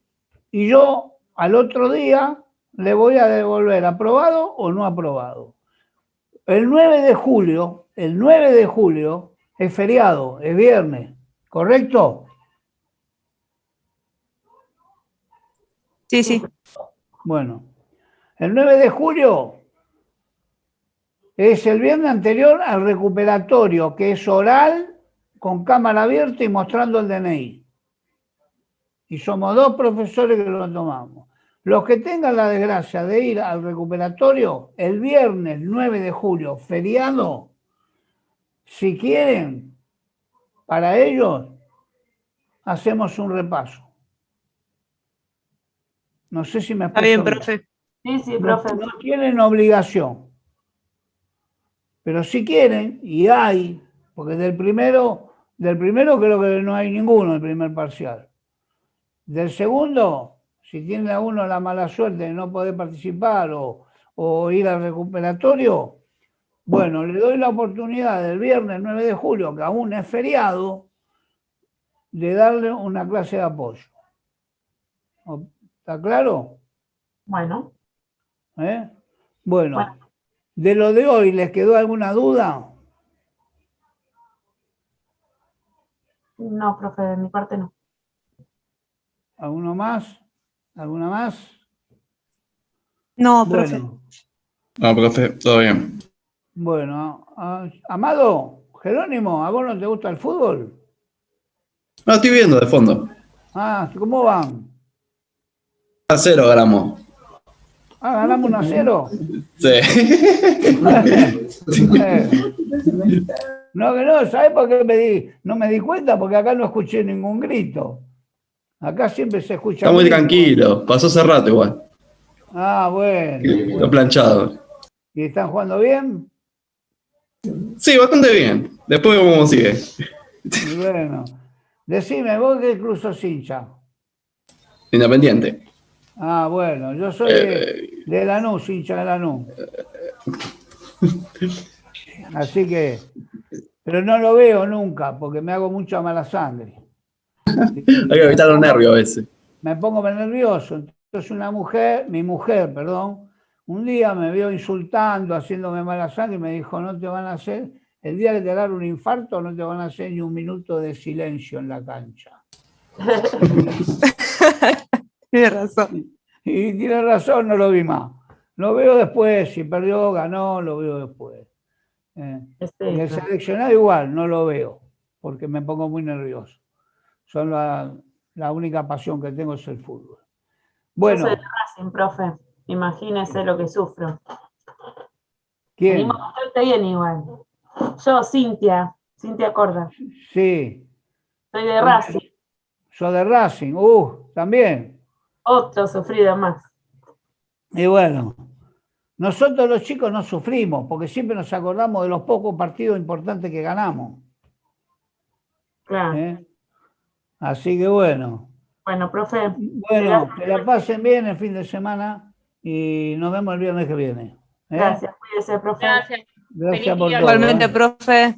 [SPEAKER 1] y yo al otro día le voy a devolver aprobado o no aprobado. El 9 de julio es feriado, es viernes, ¿correcto?
[SPEAKER 2] Sí.
[SPEAKER 1] Bueno, el 9 de julio es el viernes anterior al recuperatorio, que es oral, con cámara abierta y mostrando el DNI. Y somos 2 profesores que lo tomamos. Los que tengan la desgracia de ir al recuperatorio, el viernes 9 de julio, feriado, si quieren, para ellos, hacemos un repaso. No sé si me
[SPEAKER 2] Está
[SPEAKER 1] explico
[SPEAKER 2] bien, profe.
[SPEAKER 3] Sí, profe.
[SPEAKER 1] No tienen obligación. Pero si quieren, y hay, porque del primero creo que no hay ninguno, el primer parcial. Del segundo, si tiene a uno la mala suerte de no poder participar o ir al recuperatorio, bueno, le doy la oportunidad del viernes 9 de julio, que aún es feriado, de darle una clase de apoyo. ¿Está claro?
[SPEAKER 3] Bueno,
[SPEAKER 1] Bueno,
[SPEAKER 3] Bueno.
[SPEAKER 1] de lo de hoy, ¿les quedó alguna duda?
[SPEAKER 3] no, profe, de mi parte no.
[SPEAKER 1] ¿Alguno más? ¿Alguna más?
[SPEAKER 2] No, profe.
[SPEAKER 1] Bueno,
[SPEAKER 5] No, profe, todo bien.
[SPEAKER 1] bueno. Amado, Jerónimo, ¿a vos no te gusta el fútbol?
[SPEAKER 5] No, estoy viendo de fondo.
[SPEAKER 1] ¿Cómo van?
[SPEAKER 5] 1-0 ganamos.
[SPEAKER 1] ¿Ganamos 1-0?
[SPEAKER 5] Sí.
[SPEAKER 1] No, que no, ¿sabés por qué no me di cuenta? Porque acá no escuché ningún grito. Acá siempre se escucha.
[SPEAKER 5] Está muy
[SPEAKER 1] grito.
[SPEAKER 5] tranquilo. Pasó hace rato igual.
[SPEAKER 1] Bueno.
[SPEAKER 5] Está planchado.
[SPEAKER 1] ¿Y están jugando bien?
[SPEAKER 5] Sí, bastante bien. Después vemos cómo sigue.
[SPEAKER 1] Y bueno. Decime, ¿vos qué club sos hincha?
[SPEAKER 5] Independiente.
[SPEAKER 1] Bueno, yo soy de Lanús, hincha de Lanús. Así que, pero no lo veo nunca, porque me hago mucha mala sangre.
[SPEAKER 5] Hay que evitar los nervios a veces.
[SPEAKER 1] Me pongo nervioso. Entonces mi mujer, un día me vio insultando, haciéndome mala sangre y me dijo, no te van a hacer, el día que te agarre un infarto, no te van a hacer ni un minuto de silencio en la cancha.
[SPEAKER 2] Tiene razón.
[SPEAKER 1] Y tiene razón, no lo vi más. Lo veo después, si perdió, ganó, lo veo después. Y el seleccionado igual, no lo veo, porque me pongo muy nervioso. Son la única pasión que tengo es el fútbol. Bueno.
[SPEAKER 3] Yo soy de Racing, profe. Imagínese lo que sufro.
[SPEAKER 1] ¿Quién?
[SPEAKER 3] Venimos bastante bien igual. Yo, Cintia Corda.
[SPEAKER 1] Sí.
[SPEAKER 3] Soy de Racing.
[SPEAKER 1] Soy de Racing, también.
[SPEAKER 3] Otro sufrido más.
[SPEAKER 1] Y bueno, nosotros los chicos no sufrimos, porque siempre nos acordamos de los pocos partidos importantes que ganamos.
[SPEAKER 3] Claro.
[SPEAKER 1] Así que bueno.
[SPEAKER 3] Bueno, profe.
[SPEAKER 1] Bueno, que la pasen bien el fin de semana y nos vemos el viernes que viene.
[SPEAKER 3] Gracias, cuídese, profe.
[SPEAKER 6] Gracias.
[SPEAKER 1] Gracias por todo.
[SPEAKER 2] Igualmente, profe.